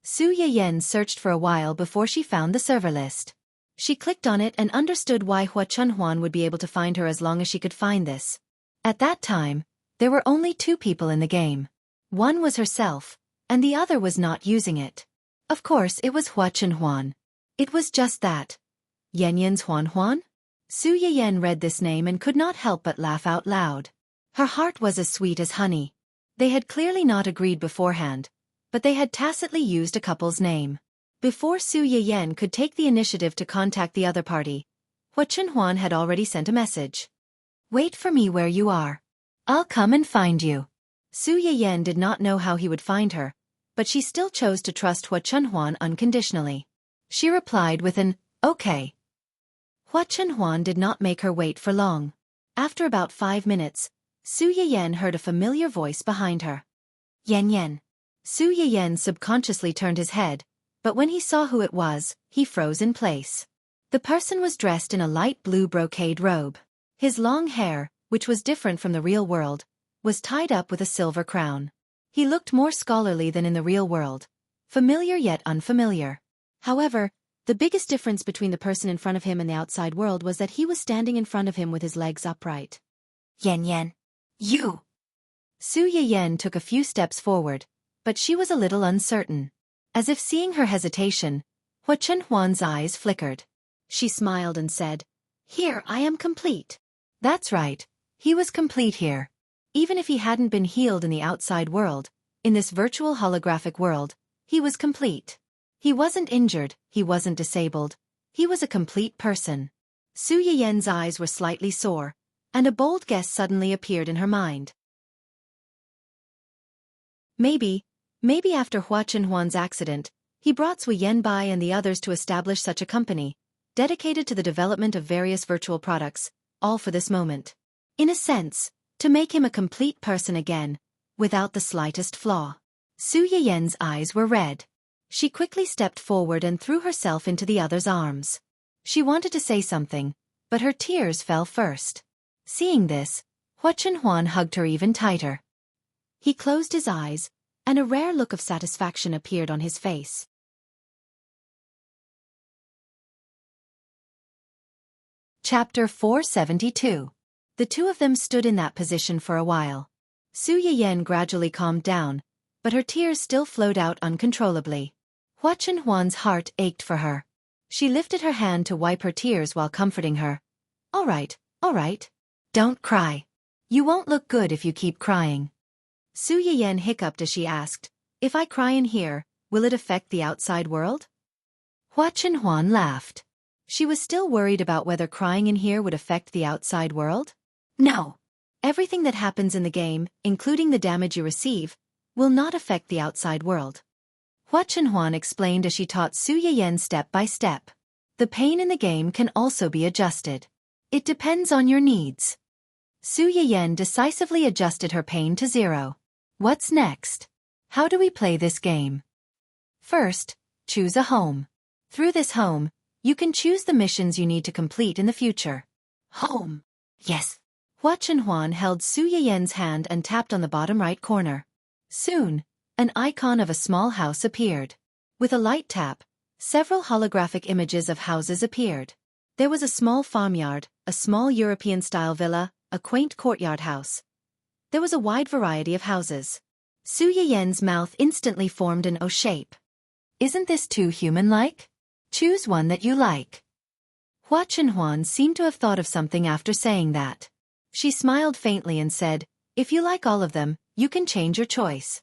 Su Yiyan searched for a while before she found the server list. She clicked on it and understood why Hua Chunhuan would be able to find her as long as she could find this. At that time, there were only 2 people in the game. One was herself, and the other was not using it. Of course, it was Hua Chunhuan. It was just that. Yan Yan's Huan Huan? Su Yiyan read this name and could not help but laugh out loud. Her heart was as sweet as honey. They had clearly not agreed beforehand, but they had tacitly used a couple's name. Before Su Yiyan could take the initiative to contact the other party, Hua Chunhuan had already sent a message. "Wait for me where you are. I'll come and find you." Su Yiyan did not know how he would find her, but she still chose to trust Hua Chunhuan unconditionally. She replied with an, "Okay." Hua Chunhuan did not make her wait for long. After about 5 minutes, Su Yiyan heard a familiar voice behind her. "Yan Yan." Su Yiyan subconsciously turned his head, but when he saw who it was, he froze in place. The person was dressed in a light blue brocade robe. His long hair, which was different from the real world, was tied up with a silver crown. He looked more scholarly than in the real world, familiar yet unfamiliar. However, The biggest difference between the person in front of him and the outside world was that he was standing in front of him with his legs upright. Yan Yan. You. Su Yiyan took a few steps forward, but she was a little uncertain. As if seeing her hesitation, Hua Chenhuan's eyes flickered. She smiled and said, "Here I am complete." That's right, he was complete here. Even if he hadn't been healed in the outside world, in this virtual holographic world, he was complete. He wasn't injured, he wasn't disabled, he was a complete person. Su Yiyan's eyes were slightly sore, and a bold guess suddenly appeared in her mind. Maybe after Hua Chenhuan's accident, he brought Sui Yanbai and the others to establish such a company, dedicated to the development of various virtual products, all for this moment. In a sense, to make him a complete person again, without the slightest flaw. Su Yiyan's eyes were red. She quickly stepped forward and threw herself into the other's arms. She wanted to say something, but her tears fell first. Seeing this, Hua Chenhuan hugged her even tighter. He closed his eyes, and a rare look of satisfaction appeared on his face. Chapter 472. The two of them stood in that position for a while. Su Yiyan gradually calmed down, but her tears still flowed out uncontrollably. Hua Chenhuan's heart ached for her. She lifted her hand to wipe her tears while comforting her. All right. Don't cry. You won't look good if you keep crying." Su Yiyan hiccuped as she asked, "If I cry in here, will it affect the outside world?" Hua Chenhuan laughed. She was still worried about whether crying in here would affect the outside world. "No. Everything that happens in the game, including the damage you receive, will not affect the outside world." Hua Chenhuan explained as she taught Su Yiyan step by step. The pain in the game can also be adjusted. It depends on your needs. Su Yiyan decisively adjusted her pain to 0. What's next? How do we play this game? First, choose a home. Through this home, you can choose the missions you need to complete in the future. Home. Yes. Hua Chenhuan held Su Yiyan's hand and tapped on the bottom right corner. Soon, an icon of a small house appeared. With a light tap, several holographic images of houses appeared. There was a small farmyard, a small European-style villa, a quaint courtyard house. There was a wide variety of houses. Su Yiyan's mouth instantly formed an O shape. Isn't this too human-like? Choose one that you like. Hua Chenhuan seemed to have thought of something after saying that. She smiled faintly and said, "If you like all of them, you can change your choice."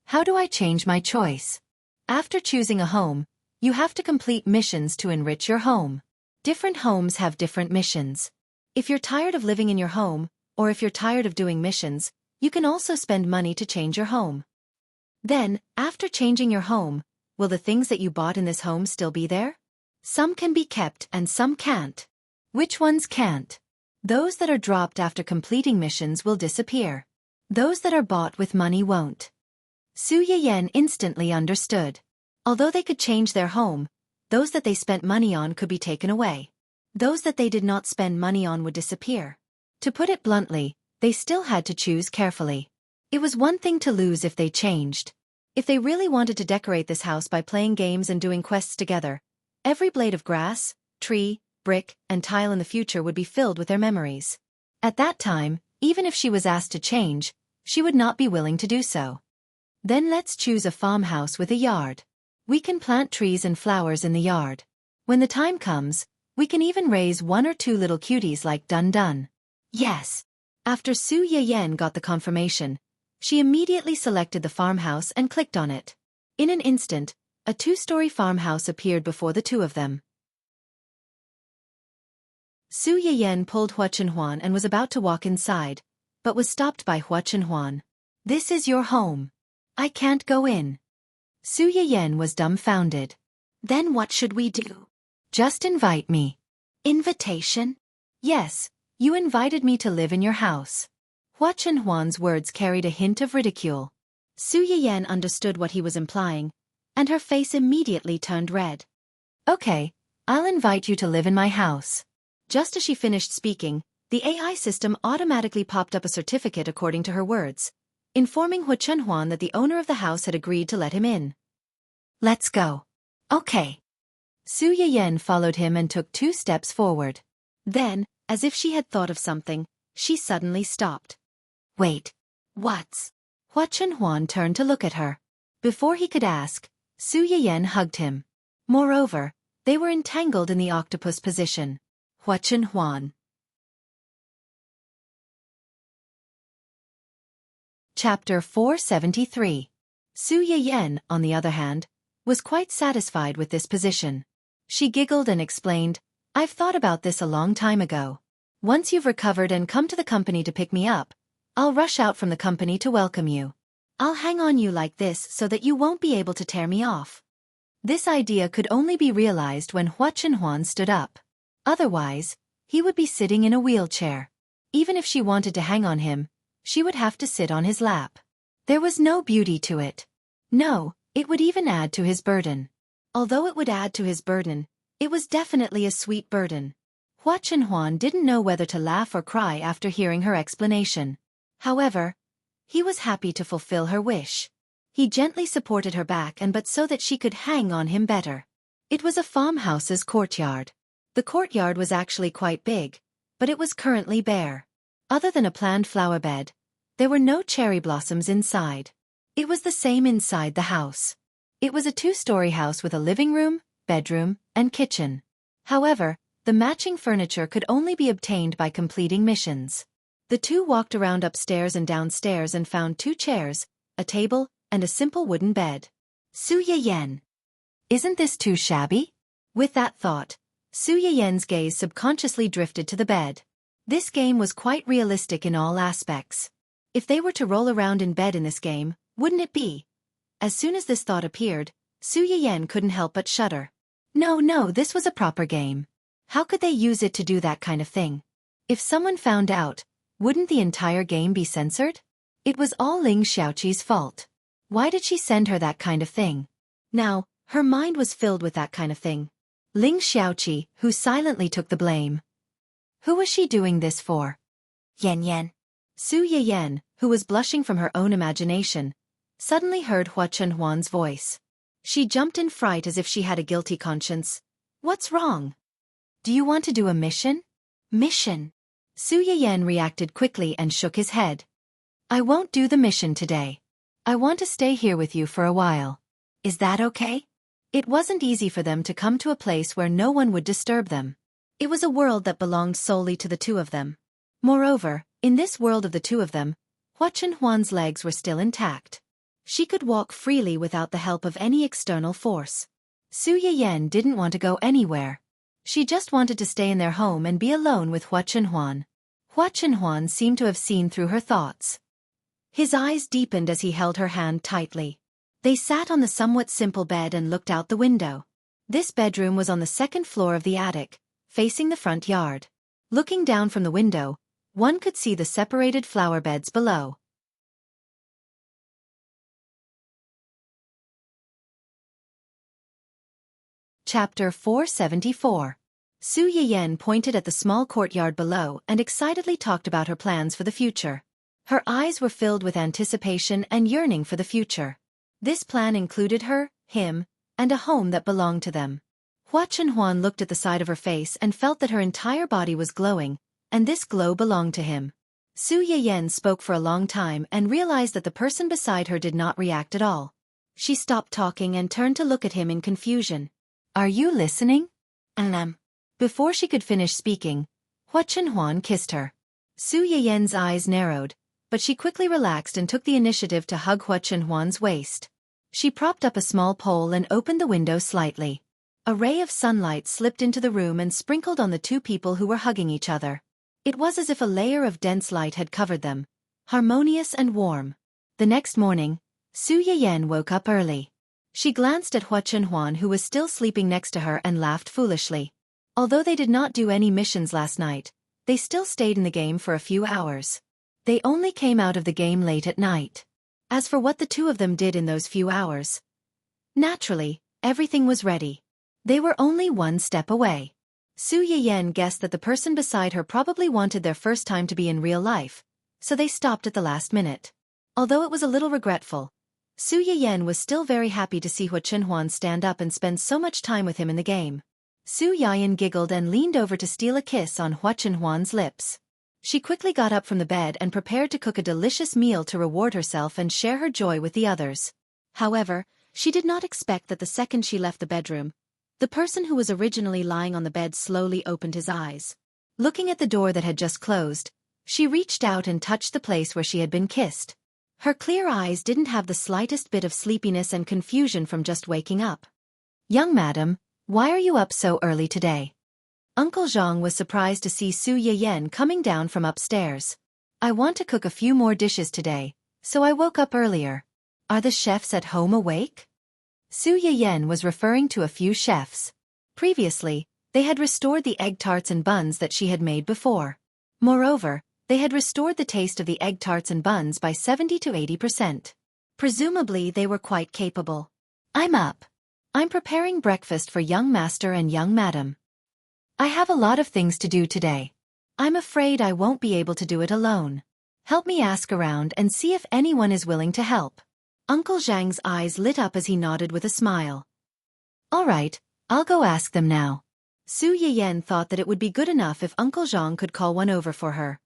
How do I change my choice? After choosing a home, you have to complete missions to enrich your home. Different homes have different missions. If you're tired of living in your home, or if you're tired of doing missions, you can also spend money to change your home. Then, after changing your home, will the things that you bought in this home still be there? Some can be kept and some can't. Which ones can't? Those that are dropped after completing missions will disappear. Those that are bought with money won't. Su Yiyan instantly understood. Although they could change their home, those that they spent money on could be taken away. Those that they did not spend money on would disappear. To put it bluntly, they still had to choose carefully. It was one thing to lose if they changed. If they really wanted to decorate this house by playing games and doing quests together, every blade of grass, tree, brick, and tile in the future would be filled with their memories. At that time, even if she was asked to change, she would not be willing to do so. Then let's choose a farmhouse with a yard. We can plant trees and flowers in the yard. When the time comes, we can even raise 1 or 2 little cuties like Dun Dun. Yes. After Su Yiyan got the confirmation, she immediately selected the farmhouse and clicked on it. In an instant, a 2-story farmhouse appeared before the two of them. Su Yiyan pulled Hua Chenhuan and was about to walk inside, but was stopped by Hua Chenhuan. "This is your home. I can't go in." Su Yiyan was dumbfounded. "Then what should we do?" "Just invite me." "Invitation?" "Yes, you invited me to live in your house." Hua Chenhuan's words carried a hint of ridicule. Su Yiyan understood what he was implying, and her face immediately turned red. "Okay, I'll invite you to live in my house." Just as she finished speaking, the AI system automatically popped up a certificate according to her words, informing Hua Chenhuan that the owner of the house had agreed to let him in. "Let's go." "Okay." Su Yiyen followed him and took 2 steps forward. Then, as if she had thought of something, she suddenly stopped. Wait. What's? Hua Chenhuan turned to look at her. Before he could ask, Su Yiyen hugged him. Moreover, they were entangled in the octopus position. Hua Chenhuan. Chapter 473. Su Yiyen, on the other hand, was quite satisfied with this position. She giggled and explained, I've thought about this a long time ago. Once you've recovered and come to the company to pick me up, I'll rush out from the company to welcome you. I'll hang on you like this so that you won't be able to tear me off. This idea could only be realized when Hua Chenhuan stood up. Otherwise, he would be sitting in a wheelchair. Even if she wanted to hang on him, she would have to sit on his lap. There was no beauty to it. No, it would even add to his burden. Although it would add to his burden, it was definitely a sweet burden. Hua Chenhuan didn't know whether to laugh or cry after hearing her explanation. However, he was happy to fulfill her wish. He gently supported her back but so that she could hang on him better. It was a farmhouse's courtyard. The courtyard was actually quite big, but it was currently bare. Other than a planned flower bed, there were no cherry blossoms inside. It was the same inside the house. It was a 2-story house with a living room, bedroom, and kitchen. However, the matching furniture could only be obtained by completing missions. The two walked around upstairs and downstairs and found 2 chairs, a table, and a simple wooden bed. Su Yiyen. Isn't this too shabby? With that thought, Su Yiyen's gaze subconsciously drifted to the bed. This game was quite realistic in all aspects. If they were to roll around in bed in this game, wouldn't it be? As soon as this thought appeared, Su Yiyen couldn't help but shudder. No, this was a proper game. How could they use it to do that kind of thing? If someone found out, wouldn't the entire game be censored? It was all Ling Xiaoqi's fault. Why did she send her that kind of thing? Now, her mind was filled with that kind of thing. Ling Xiaoqi, who silently took the blame. Who was she doing this for? Yan. Su Yiyen, who was blushing from her own imagination, suddenly heard Hua Chenhuan's voice. She jumped in fright as if she had a guilty conscience. What's wrong? Do you want to do a mission? Mission? Su Yiyen reacted quickly and shook his head. I won't do the mission today. I want to stay here with you for a while. Is that okay? It wasn't easy for them to come to a place where no one would disturb them. It was a world that belonged solely to the 2 of them. Moreover, in this world of the 2 of them, Hua Chenhuan's legs were still intact. She could walk freely without the help of any external force. Su Yiyen didn't want to go anywhere. She just wanted to stay in their home and be alone with Hua Chenhuan. Hua Chenhuan seemed to have seen through her thoughts. His eyes deepened as he held her hand tightly. They sat on the somewhat simple bed and looked out the window. This bedroom was on the 2nd floor of the attic, facing the front yard. Looking down from the window, one could see the separated flower beds below. Chapter 474. Su Yiyen pointed at the small courtyard below and excitedly talked about her plans for the future. Her eyes were filled with anticipation and yearning for the future. This plan included her, him, and a home that belonged to them. Hua Chenhuan looked at the side of her face and felt that her entire body was glowing, and this glow belonged to him. Su Yiyen spoke for a long time and realized that the person beside her did not react at all. She stopped talking and turned to look at him in confusion. Are you listening? Before she could finish speaking, Hua Chenhuan kissed her. Su Yiyen's eyes narrowed, but she quickly relaxed and took the initiative to hug Hua Chenhuan's waist. She propped up a small pole and opened the window slightly. A ray of sunlight slipped into the room and sprinkled on the 2 people who were hugging each other. It was as if a layer of dense light had covered them, harmonious and warm. The next morning, Su Yiyen woke up early. She glanced at Hua Chenhuan, who was still sleeping next to her, and laughed foolishly. Although they did not do any missions last night, they still stayed in the game for a few hours. They only came out of the game late at night. As for what the 2 of them did in those few hours, naturally, everything was ready. They were only 1 step away. Su Yiyen guessed that the person beside her probably wanted their first time to be in real life, so they stopped at the last minute. Although it was a little regretful, Su Yiyan was still very happy to see Hua Chenhuan stand up and spend so much time with him in the game. Su Yiyan giggled and leaned over to steal a kiss on Hua Chenhuan's lips. She quickly got up from the bed and prepared to cook a delicious meal to reward herself and share her joy with the others. However, she did not expect that the second she left the bedroom, the person who was originally lying on the bed slowly opened his eyes. Looking at the door that had just closed, she reached out and touched the place where she had been kissed. Her clear eyes didn't have the slightest bit of sleepiness and confusion from just waking up. "Young madam, why are you up so early today?" Uncle Zhang was surprised to see Su Yiyan coming down from upstairs. "I want to cook a few more dishes today, so I woke up earlier. Are the chefs at home awake?" Su Yiyan was referring to a few chefs. Previously, they had restored the egg tarts and buns that she had made before. Moreover, they had restored the taste of the egg tarts and buns by 70 to 80%. Presumably they were quite capable. "I'm up. I'm preparing breakfast for young master and young madam. I have a lot of things to do today. I'm afraid I won't be able to do it alone. Help me ask around and see if anyone is willing to help." Uncle Zhang's eyes lit up as he nodded with a smile. "All right, I'll go ask them now." Su Yiyan thought that it would be good enough if Uncle Zhang could call one over for her.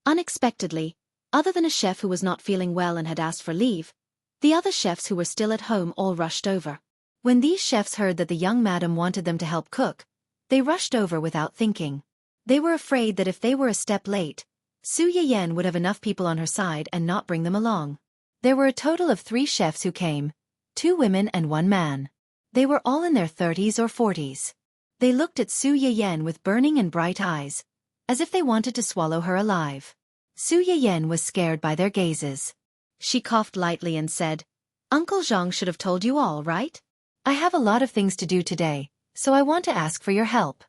Unexpectedly, other than a chef who was not feeling well and had asked for leave, the other chefs who were still at home all rushed over. When these chefs heard that the young madam wanted them to help cook, they rushed over without thinking. They were afraid that if they were a step late, Su Yiyan would have enough people on her side and not bring them along. There were a total of 3 chefs who came, 2 women and 1 man. They were all in their 30s or 40s. They looked at Su Yiyan with burning and bright eyes, as if they wanted to swallow her alive. Su Yiyan was scared by their gazes. She coughed lightly and said, "Uncle Zhang should have told you all, right? I have a lot of things to do today, so I want to ask for your help."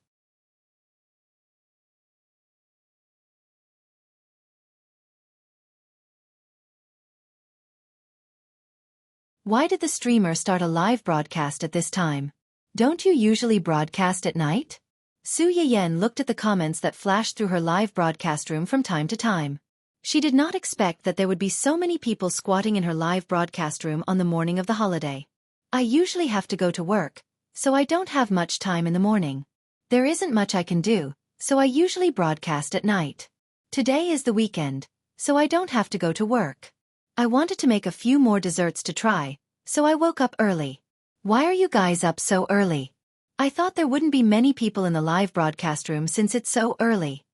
Why did the streamer start a live broadcast at this time? Don't you usually broadcast at night? Su Yiyan looked at the comments that flashed through her live broadcast room from time to time. She did not expect that there would be so many people squatting in her live broadcast room on the morning of the holiday. "I usually have to go to work, so I don't have much time in the morning. There isn't much I can do, so I usually broadcast at night. Today is the weekend, so I don't have to go to work. I wanted to make a few more desserts to try, so I woke up early. Why are you guys up so early? I thought there wouldn't be many people in the live broadcast room since it's so early."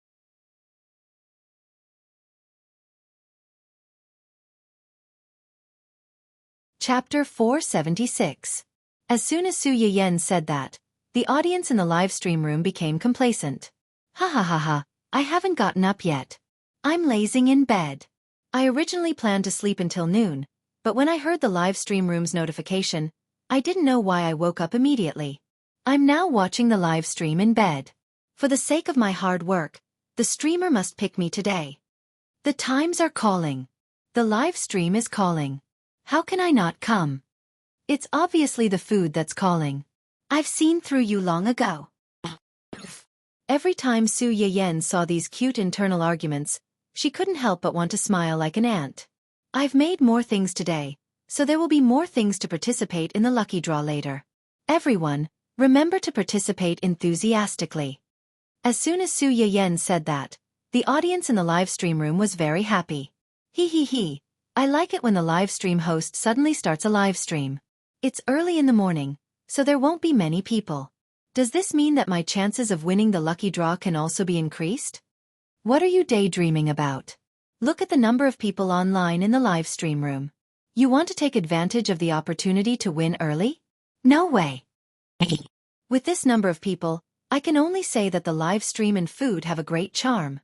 Chapter 476. As soon as Su Yiyan said that, the audience in the live stream room became complacent. "Ha ha ha ha, I haven't gotten up yet. I'm lazing in bed. I originally planned to sleep until noon, but when I heard the live stream room's notification, I didn't know why I woke up immediately. I'm now watching the live stream in bed. For the sake of my hard work, the streamer must pick me today. The times are calling. The live stream is calling. How can I not come? It's obviously the food that's calling. I've seen through you long ago." Every time Su Yiyan saw these cute internal arguments, she couldn't help but want to smile like an ant. "I've made more things today, so there will be more things to participate in the lucky draw later. Everyone, remember to participate enthusiastically." As soon as Su Yiyan said that, the audience in the live stream room was very happy. He. I like it when the live stream host suddenly starts a live stream. It's early in the morning, so there won't be many people. Does this mean that my chances of winning the lucky draw can also be increased? What are you daydreaming about? Look at the number of people online in the live stream room. You want to take advantage of the opportunity to win early? No way. With this number of people, I can only say that the live stream and food have a great charm.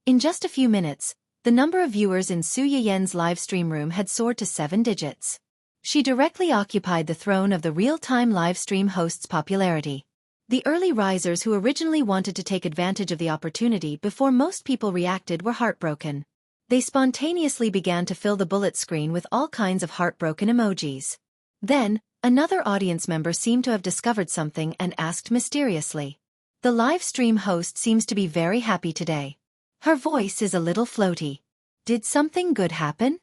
In just a few minutes, the number of viewers in Su Yiyan's live stream room had soared to 7 digits. She directly occupied the throne of the real-time live stream host's popularity. The early risers who originally wanted to take advantage of the opportunity before most people reacted were heartbroken. They spontaneously began to fill the bullet screen with all kinds of heartbroken emojis. Then, another audience member seemed to have discovered something and asked mysteriously. "The live stream host seems to be very happy today. Her voice is a little floaty. Did something good happen?"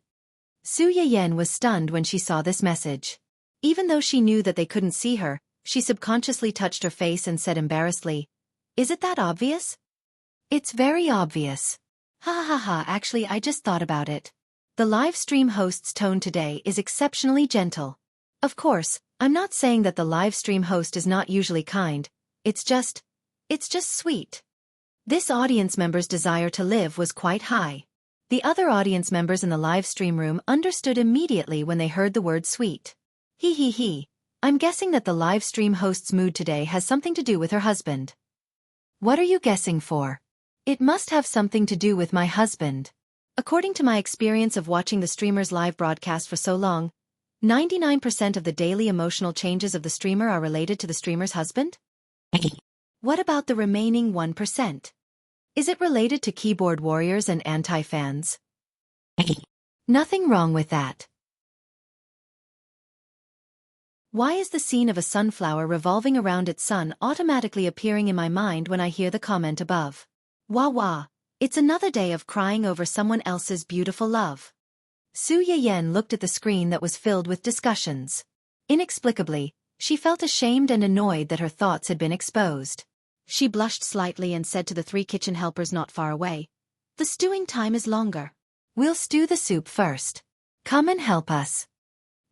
Su Yayan was stunned when she saw this message. Even though she knew that they couldn't see her, she subconsciously touched her face and said embarrassedly, "Is it that obvious?" "It's very obvious. Ha ha ha, actually I just thought about it. The live stream host's tone today is exceptionally gentle. Of course, I'm not saying that the live stream host is not usually kind, it's just sweet." This audience member's desire to live was quite high. The other audience members in the live stream room understood immediately when they heard the word sweet. He. I'm guessing that the live stream host's mood today has something to do with her husband. What are you guessing for? It must have something to do with my husband. According to my experience of watching the streamer's live broadcast for so long, 99% of the daily emotional changes of the streamer are related to the streamer's husband? What about the remaining 1%? Is it related to keyboard warriors and anti-fans? Nothing wrong with that. Why is the scene of a sunflower revolving around its sun automatically appearing in my mind when I hear the comment above? Wah, it's another day of crying over someone else's beautiful love. Su Yayan looked at the screen that was filled with discussions. Inexplicably, she felt ashamed and annoyed that her thoughts had been exposed. She blushed slightly and said to the 3 kitchen helpers not far away, "The stewing time is longer. We'll stew the soup first. Come and help us."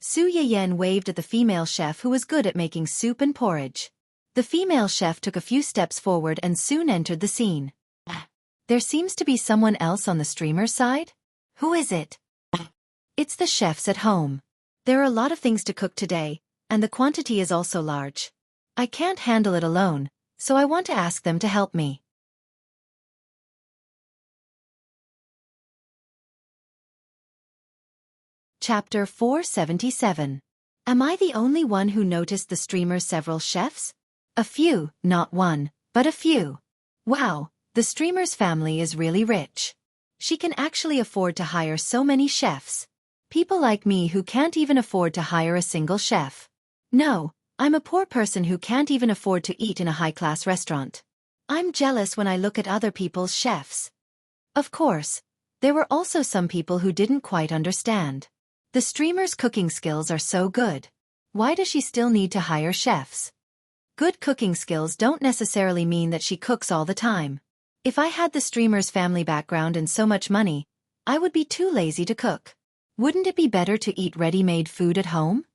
Su Yayan waved at the female chef who was good at making soup and porridge. The female chef took a few steps forward and soon entered the scene. There seems to be someone else on the streamer's side? Who is it? It's the chefs at home. There are a lot of things to cook today, and the quantity is also large. I can't handle it alone, so I want to ask them to help me. Chapter 477. Am I the only one who noticed the streamer's several chefs? A few, not one, but a few. Wow, the streamer's family is really rich. She can actually afford to hire so many chefs. People like me who can't even afford to hire a single chef. No, I'm a poor person who can't even afford to eat in a high-class restaurant. I'm jealous when I look at other people's chefs. Of course, there were also some people who didn't quite understand. The streamer's cooking skills are so good. Why does she still need to hire chefs? Good cooking skills don't necessarily mean that she cooks all the time. If I had the streamer's family background and so much money, I would be too lazy to cook. Wouldn't it be better to eat ready-made food at home?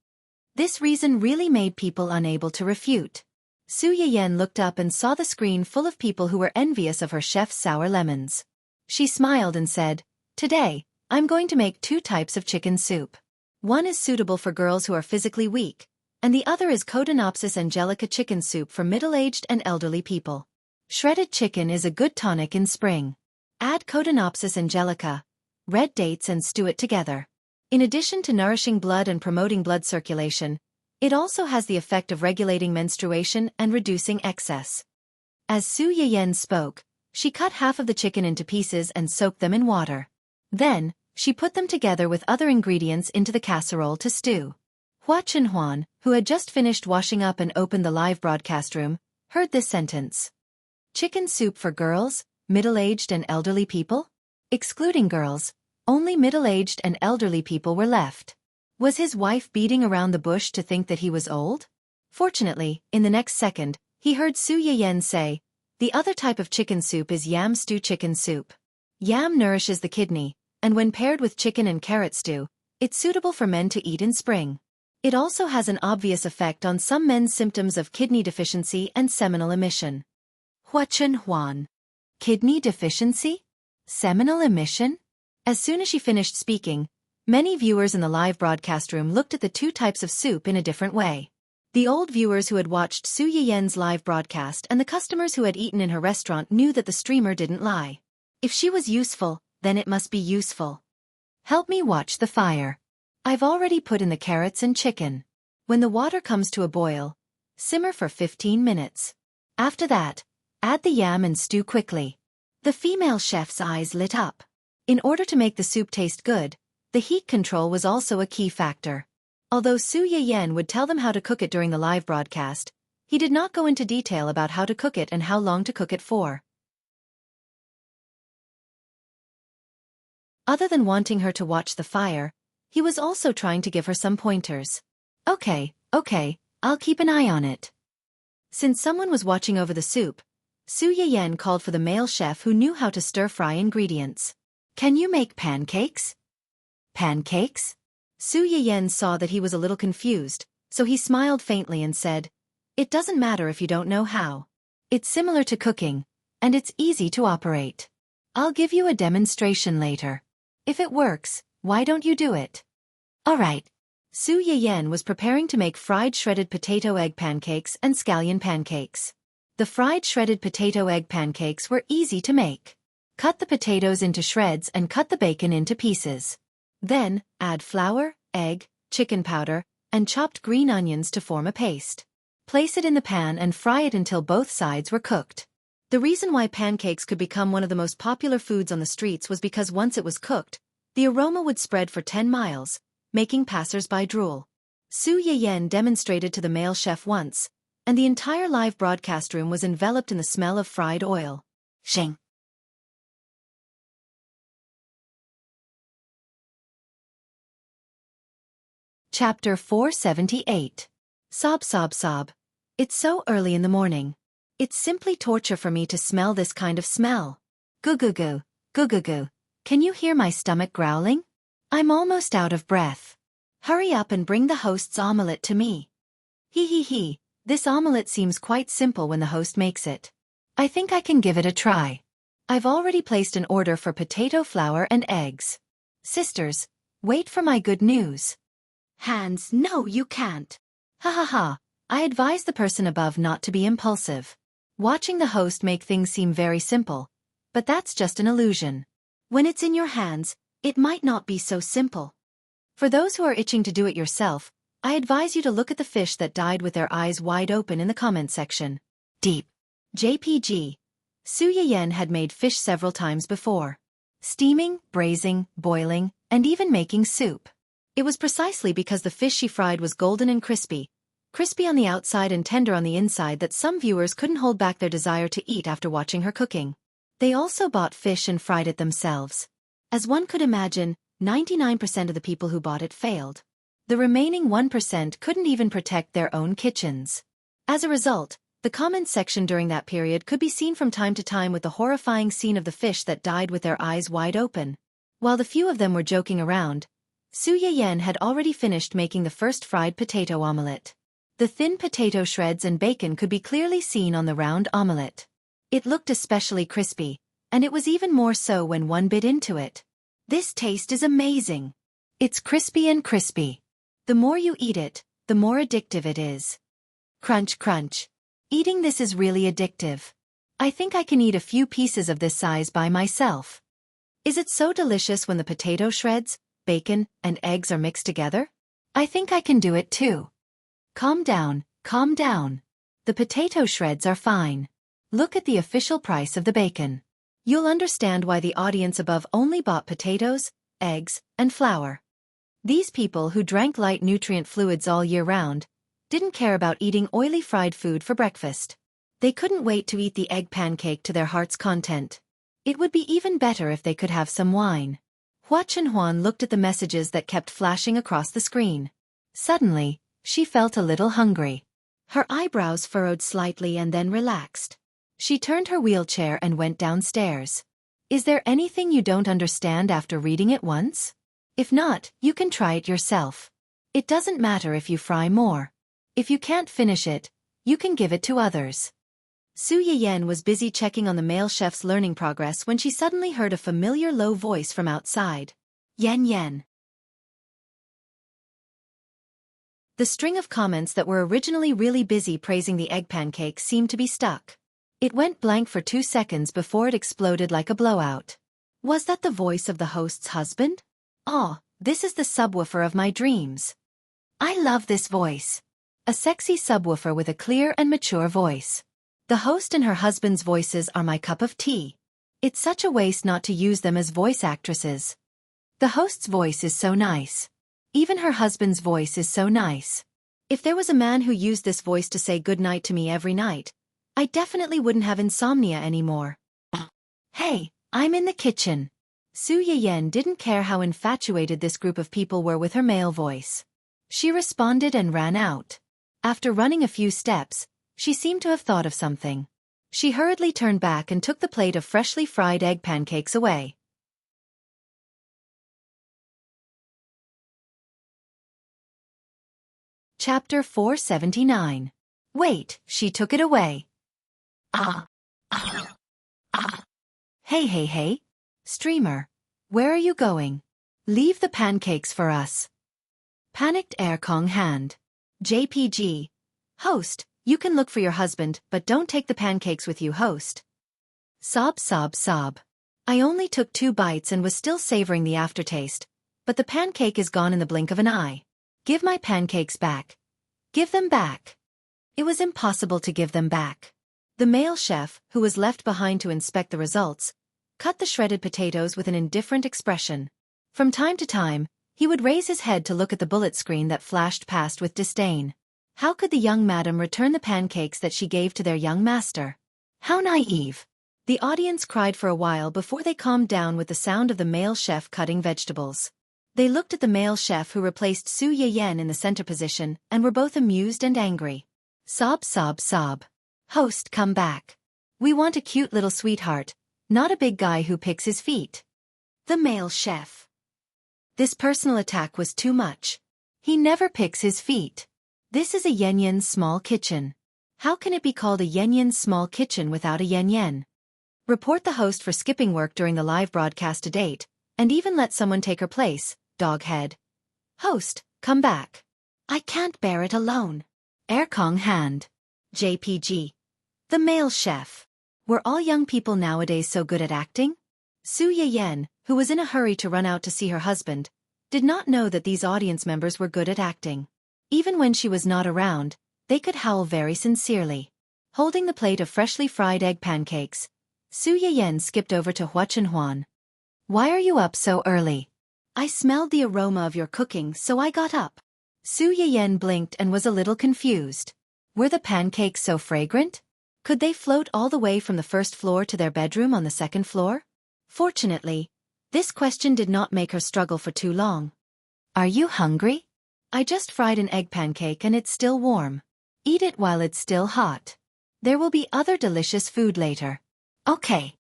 This reason really made people unable to refute. Su Yayan looked up and saw the screen full of people who were envious of her chef's sour lemons. She smiled and said, "Today, I'm going to make 2 types of chicken soup. One is suitable for girls who are physically weak, and the other is Codonopsis angelica chicken soup for middle-aged and elderly people. Shredded chicken is a good tonic in spring. Add Codonopsis angelica, red dates and stew it together. In addition to nourishing blood and promoting blood circulation, it also has the effect of regulating menstruation and reducing excess." As Su Yayan spoke, she cut half of the chicken into pieces and soaked them in water. Then, she put them together with other ingredients into the casserole to stew. Hua Chenhuan, who had just finished washing up and opened the live broadcast room, heard this sentence. Chicken soup for girls, middle-aged and elderly people? Excluding girls, only middle-aged and elderly people were left. Was his wife beating around the bush to think that he was old? Fortunately, in the next second, he heard Su Yayan say, "The other type of chicken soup is yam stew chicken soup. Yam nourishes the kidney, and when paired with chicken and carrot stew, it's suitable for men to eat in spring. It also has an obvious effect on some men's symptoms of kidney deficiency and seminal emission." Hua Chenhuan. Kidney deficiency? Seminal emission? As soon as she finished speaking, many viewers in the live broadcast room looked at the 2 types of soup in a different way. The old viewers who had watched Su Yayan's live broadcast and the customers who had eaten in her restaurant knew that the streamer didn't lie. If she was useful, then it must be useful. Help me watch the fire. I've already put in the carrots and chicken. When the water comes to a boil, simmer for 15 minutes. After that, add the yam and stew quickly. The female chef's eyes lit up. In order to make the soup taste good, the heat control was also a key factor. Although Su Yayan would tell them how to cook it during the live broadcast, he did not go into detail about how to cook it and how long to cook it for. Other than wanting her to watch the fire, He was also trying to give her some pointers. Okay, I'll keep an eye on it. Since someone was watching over the soup, Su Yiyan called for the male chef who knew how to stir-fry ingredients. Can you make pancakes? Pancakes? Su Yiyan saw that he was a little confused, so he smiled faintly and said, It doesn't matter if you don't know how. It's similar to cooking, and it's easy to operate. I'll give you a demonstration later. If it works, why don't you do it? All right. Su Yiyan was preparing to make fried shredded potato egg pancakes and scallion pancakes. The fried shredded potato egg pancakes were easy to make. Cut the potatoes into shreds and cut the bacon into pieces. Then, add flour, egg, chicken powder, and chopped green onions to form a paste. Place it in the pan and fry it until both sides were cooked. The reason why pancakes could become one of the most popular foods on the streets was because once it was cooked, the aroma would spread for 10 miles, making passers-by drool. Su Yiyan demonstrated to the male chef once, and the entire live broadcast room was enveloped in the smell of fried oil. Shing. Chapter 478. Sob sob sob. It's so early in the morning. It's simply torture for me to smell this kind of smell. Goo goo goo, goo goo goo. Can you hear my stomach growling? I'm almost out of breath. Hurry up and bring the host's omelette to me. He. This omelette seems quite simple when the host makes it. I think I can give it a try. I've already placed an order for potato flour and eggs. Sisters, wait for my good news. Hands, no, you can't. Ha. I advise the person above not to be impulsive. Watching the host make things seem very simple, but that's just an illusion. When it's in your hands, it might not be so simple. For those who are itching to do it yourself, I advise you to look at the fish that died with their eyes wide open in the comment section. Deep. JPG. Su Yiyan had made fish several times before. Steaming, braising, boiling, and even making soup. It was precisely because the fish she fried was golden and crispy on the outside and tender on the inside that some viewers couldn't hold back their desire to eat after watching her cooking. They also bought fish and fried it themselves. As one could imagine, 99% of the people who bought it failed. The remaining 1% couldn't even protect their own kitchens. As a result, the comments section during that period could be seen from time to time with the horrifying scene of the fish that died with their eyes wide open. While the few of them were joking around, Su Yiyan had already finished making the first fried potato omelette. The thin potato shreds and bacon could be clearly seen on the round omelette. It looked especially crispy, and it was even more so when one bit into it. This taste is amazing. It's crispy and crispy. The more you eat it, the more addictive it is. Crunch crunch. Eating this is really addictive. I think I can eat a few pieces of this size by myself. Is it so delicious when the potato shreds, bacon, and eggs are mixed together? I think I can do it too. Calm down, calm down. The potato shreds are fine. Look at the official price of the bacon. You'll understand why the audience above only bought potatoes, eggs, and flour. These people who drank light nutrient fluids all year round didn't care about eating oily fried food for breakfast. They couldn't wait to eat the egg pancake to their heart's content. It would be even better if they could have some wine. Hua Chenhuan looked at the messages that kept flashing across the screen. Suddenly, she felt a little hungry. Her eyebrows furrowed slightly and then relaxed. She turned her wheelchair and went downstairs. Is there anything you don't understand after reading it once? If not, you can try it yourself. It doesn't matter if you fry more. If you can't finish it, you can give it to others. Su Yiyan was busy checking on the male chef's learning progress when she suddenly heard a familiar low voice from outside. Yan. The string of comments that were originally really busy praising the egg pancake seemed to be stuck. It went blank for 2 seconds before it exploded like a blowout. Was that the voice of the host's husband? Oh, this is the subwoofer of my dreams. I love this voice. A sexy subwoofer with a clear and mature voice. The host and her husband's voices are my cup of tea. It's such a waste not to use them as voice actresses. The host's voice is so nice. Even her husband's voice is so nice. If there was a man who used this voice to say goodnight to me every night, I definitely wouldn't have insomnia anymore. Hey, I'm in the kitchen. Su Yiyan didn't care how infatuated this group of people were with her male voice. She responded and ran out. After running a few steps, she seemed to have thought of something. She hurriedly turned back and took the plate of freshly fried egg pancakes away. Chapter 479. Wait, she took it away. Hey. Streamer. Where are you going? Leave the pancakes for us. Panicked Kong hand. JPG. Host, you can look for your husband, but don't take the pancakes with you, host. Sob. I only took 2 bites and was still savoring the aftertaste, but the pancake is gone in the blink of an eye. Give my pancakes back. Give them back. It was impossible to give them back. The male chef, who was left behind to inspect the results, cut the shredded potatoes with an indifferent expression. From time to time, he would raise his head to look at the bullet screen that flashed past with disdain. How could the young madam return the pancakes that she gave to their young master? How naive! The audience cried for a while before they calmed down with the sound of the male chef cutting vegetables. They looked at the male chef who replaced Su Yiyan in the center position and were both amused and angry. Sob. Host, come back. We want a cute little sweetheart, not a big guy who picks his feet. The male chef. This personal attack was too much. He never picks his feet. This is a Yanyan small kitchen. How can it be called a Yanyan small kitchen without a Yanyan? Report the host for skipping work during the live broadcast to date, and even let someone take her place. Doghead. Host, come back. I can't bear it alone. Kong hand. JPG. The male chef. Were all young people nowadays so good at acting? Su Yiyan, who was in a hurry to run out to see her husband, did not know that these audience members were good at acting. Even when she was not around, they could howl very sincerely. Holding the plate of freshly fried egg pancakes, Su Yiyan skipped over to Huan. Why are you up so early? I smelled the aroma of your cooking, so I got up. Su Yiyan blinked and was a little confused. Were the pancakes so fragrant? Could they float all the way from the first floor to their bedroom on the second floor? Fortunately, this question did not make her struggle for too long. Are you hungry? I just fried an egg pancake and it's still warm. Eat it while it's still hot. There will be other delicious food later. Okay.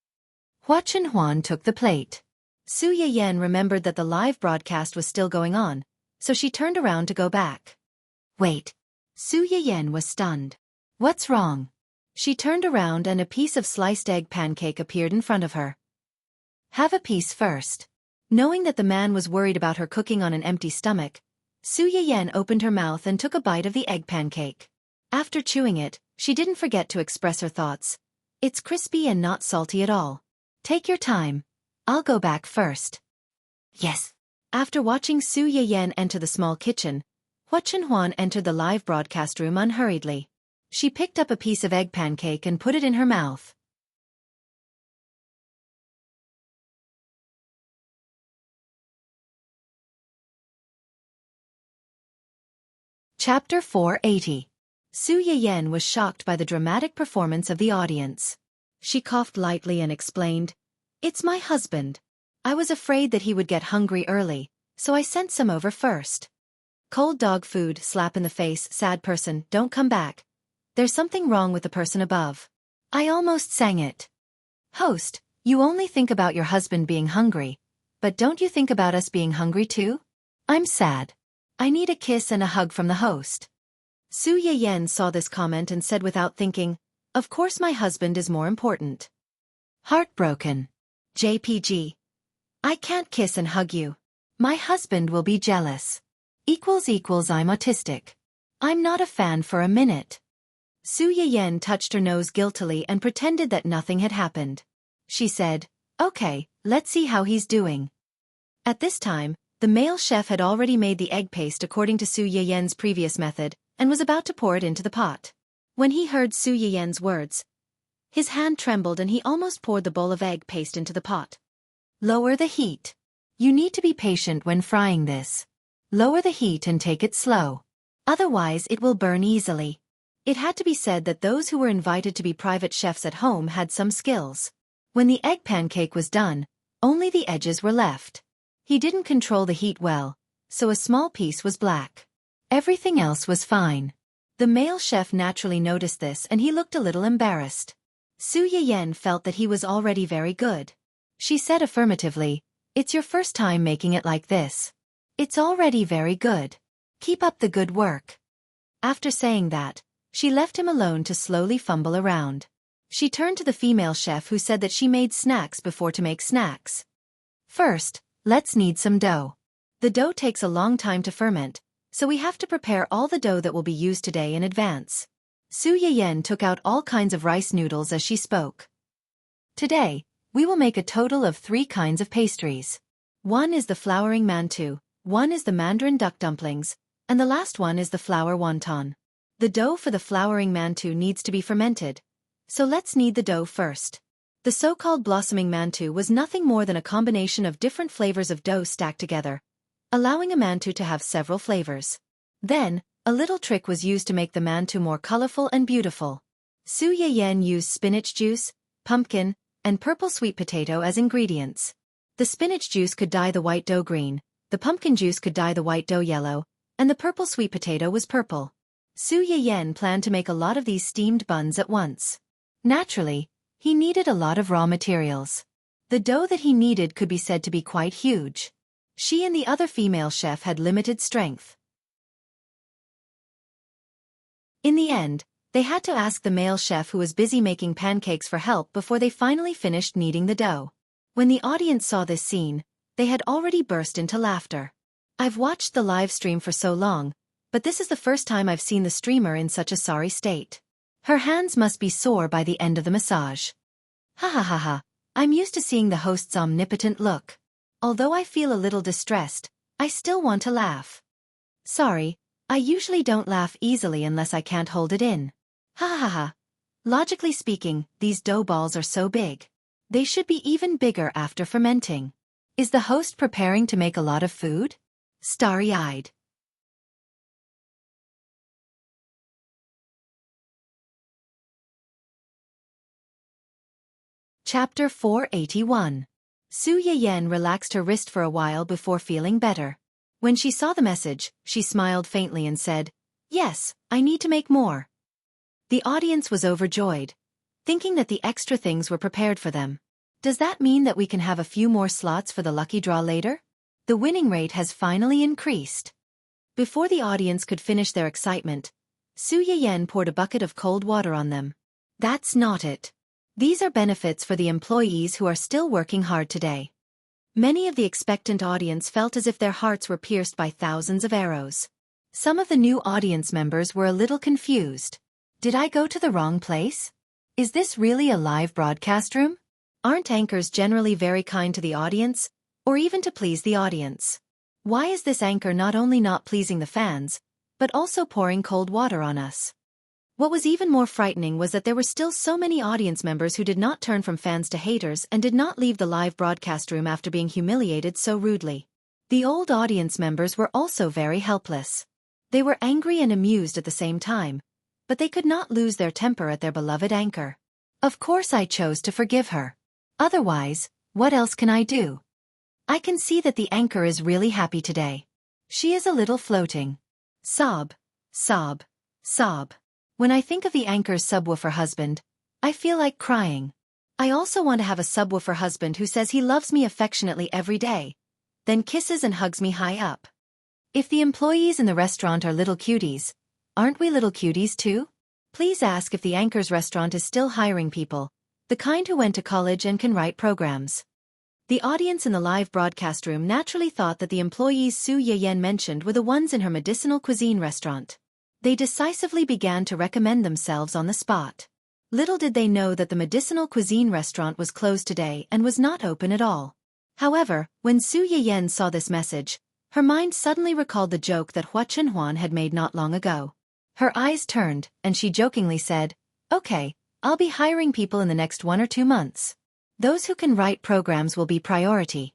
Huan took the plate. Su Yiyan remembered that the live broadcast was still going on, so she turned around to go back. Wait. Su Yiyan was stunned. What's wrong? She turned around and a piece of sliced egg pancake appeared in front of her. Have a piece first. Knowing that the man was worried about her cooking on an empty stomach, Su Yiyan opened her mouth and took a bite of the egg pancake. After chewing it, she didn't forget to express her thoughts. It's crispy and not salty at all. Take your time. I'll go back first. Yes. After watching Su Yiyan enter the small kitchen, Huan entered the live broadcast room unhurriedly. She picked up a piece of egg pancake and put it in her mouth. Chapter 480. Su Yiyan was shocked by the dramatic performance of the audience. She coughed lightly and explained, It's my husband. I was afraid that he would get hungry early, so I sent some over first. Cold dog food, slap in the face, sad person, don't come back. There's something wrong with the person above. I almost sang it. Host, you only think about your husband being hungry, but don't you think about us being hungry too? I'm sad. I need a kiss and a hug from the host. Su Yiyan saw this comment and said without thinking, Of course my husband is more important. Heartbroken. JPG. I can't kiss and hug you. My husband will be jealous. I'm autistic. I'm not a fan for a minute. Su Yiyan touched her nose guiltily and pretended that nothing had happened. She said, Okay, let's see how he's doing. At this time, the male chef had already made the egg paste according to Su Yiyan's previous method, and was about to pour it into the pot. When he heard Su Yiyan's words, his hand trembled and he almost poured the bowl of egg paste into the pot. Lower the heat. You need to be patient when frying this. Lower the heat and take it slow. Otherwise it will burn easily. It had to be said that those who were invited to be private chefs at home had some skills. When the egg pancake was done, Only the edges were left. He didn't control the heat well, so a small piece was black. Everything else was fine. The male chef naturally noticed this and he looked a little embarrassed. Su Yiyan felt that he was already very good. She said affirmatively, "It's your first time making it like this. It's already very good. Keep up the good work." After saying that, she left him alone to slowly fumble around. She turned to the female chef who said that she made snacks before to make snacks. "First, let's knead some dough. The dough takes a long time to ferment, so we have to prepare all the dough that will be used today in advance." Su Yiyan took out all kinds of rice noodles as she spoke. "Today, we will make a total of 3 kinds of pastries. One is the flowering mantou, one is the mandarin duck dumplings, and the last one is the flour wonton. The dough for the flowering mantou needs to be fermented, so let's knead the dough first." The so-called blossoming mantou was nothing more than a combination of different flavors of dough stacked together, allowing a mantou to have several flavors. Then, a little trick was used to make the mantou more colorful and beautiful. Su Yiyan used spinach juice, pumpkin, and purple sweet potato as ingredients. The spinach juice could dye the white dough green, the pumpkin juice could dye the white dough yellow, and the purple sweet potato was purple. Su Yiyan planned to make a lot of these steamed buns at once. Naturally, he needed a lot of raw materials. The dough that he needed could be said to be quite huge. She and the other female chef had limited strength. In the end, they had to ask the male chef who was busy making pancakes for help before they finally finished kneading the dough. When the audience saw this scene, they had already burst into laughter. "I've watched the live stream for so long, but this is the first time I've seen the streamer in such a sorry state. Her hands must be sore by the end of the massage. Ha ha ha ha, I'm used to seeing the host's omnipotent look. Although I feel a little distressed, I still want to laugh. Sorry, I usually don't laugh easily unless I can't hold it in. Ha ha ha. Logically speaking, these dough balls are so big. They should be even bigger after fermenting. Is the host preparing to make a lot of food?" Starry-eyed. Chapter 481. Su Yiyan relaxed her wrist for a while before feeling better. When she saw the message, she smiled faintly and said, "Yes, I need to make more." The audience was overjoyed, thinking that the extra things were prepared for them. Does that mean that we can have a few more slots for the lucky draw later? The winning rate has finally increased. Before the audience could finish their excitement, Su Yiyan poured a bucket of cold water on them. "That's not it. These are benefits for the employees who are still working hard today." Many of the expectant audience felt as if their hearts were pierced by thousands of arrows. Some of the new audience members were a little confused. Did I go to the wrong place? Is this really a live broadcast room? Aren't anchors generally very kind to the audience, or even to please the audience? Why is this anchor not only not pleasing the fans, but also pouring cold water on us? What was even more frightening was that there were still so many audience members who did not turn from fans to haters and did not leave the live broadcast room after being humiliated so rudely. The old audience members were also very helpless. They were angry and amused at the same time, but they could not lose their temper at their beloved anchor. Of course I chose to forgive her. Otherwise, what else can I do? I can see that the anchor is really happy today. She is a little floating. Sob, sob, sob. When I think of the anchor's subwoofer husband, I feel like crying. I also want to have a subwoofer husband who says he loves me affectionately every day, then kisses and hugs me high up. If the employees in the restaurant are little cuties, aren't we little cuties too? Please ask if the anchor's restaurant is still hiring people, the kind who went to college and can write programs. The audience in the live broadcast room naturally thought that the employees Su Yiyan mentioned were the ones in her medicinal cuisine restaurant. They decisively began to recommend themselves on the spot. Little did they know that the medicinal cuisine restaurant was closed today and was not open at all. However, when Su Yiyan saw this message, her mind suddenly recalled the joke that Hua Chunhuan had made not long ago. Her eyes turned, and she jokingly said, "Okay, I'll be hiring people in the next 1 or 2 months. Those who can write programs will be priority."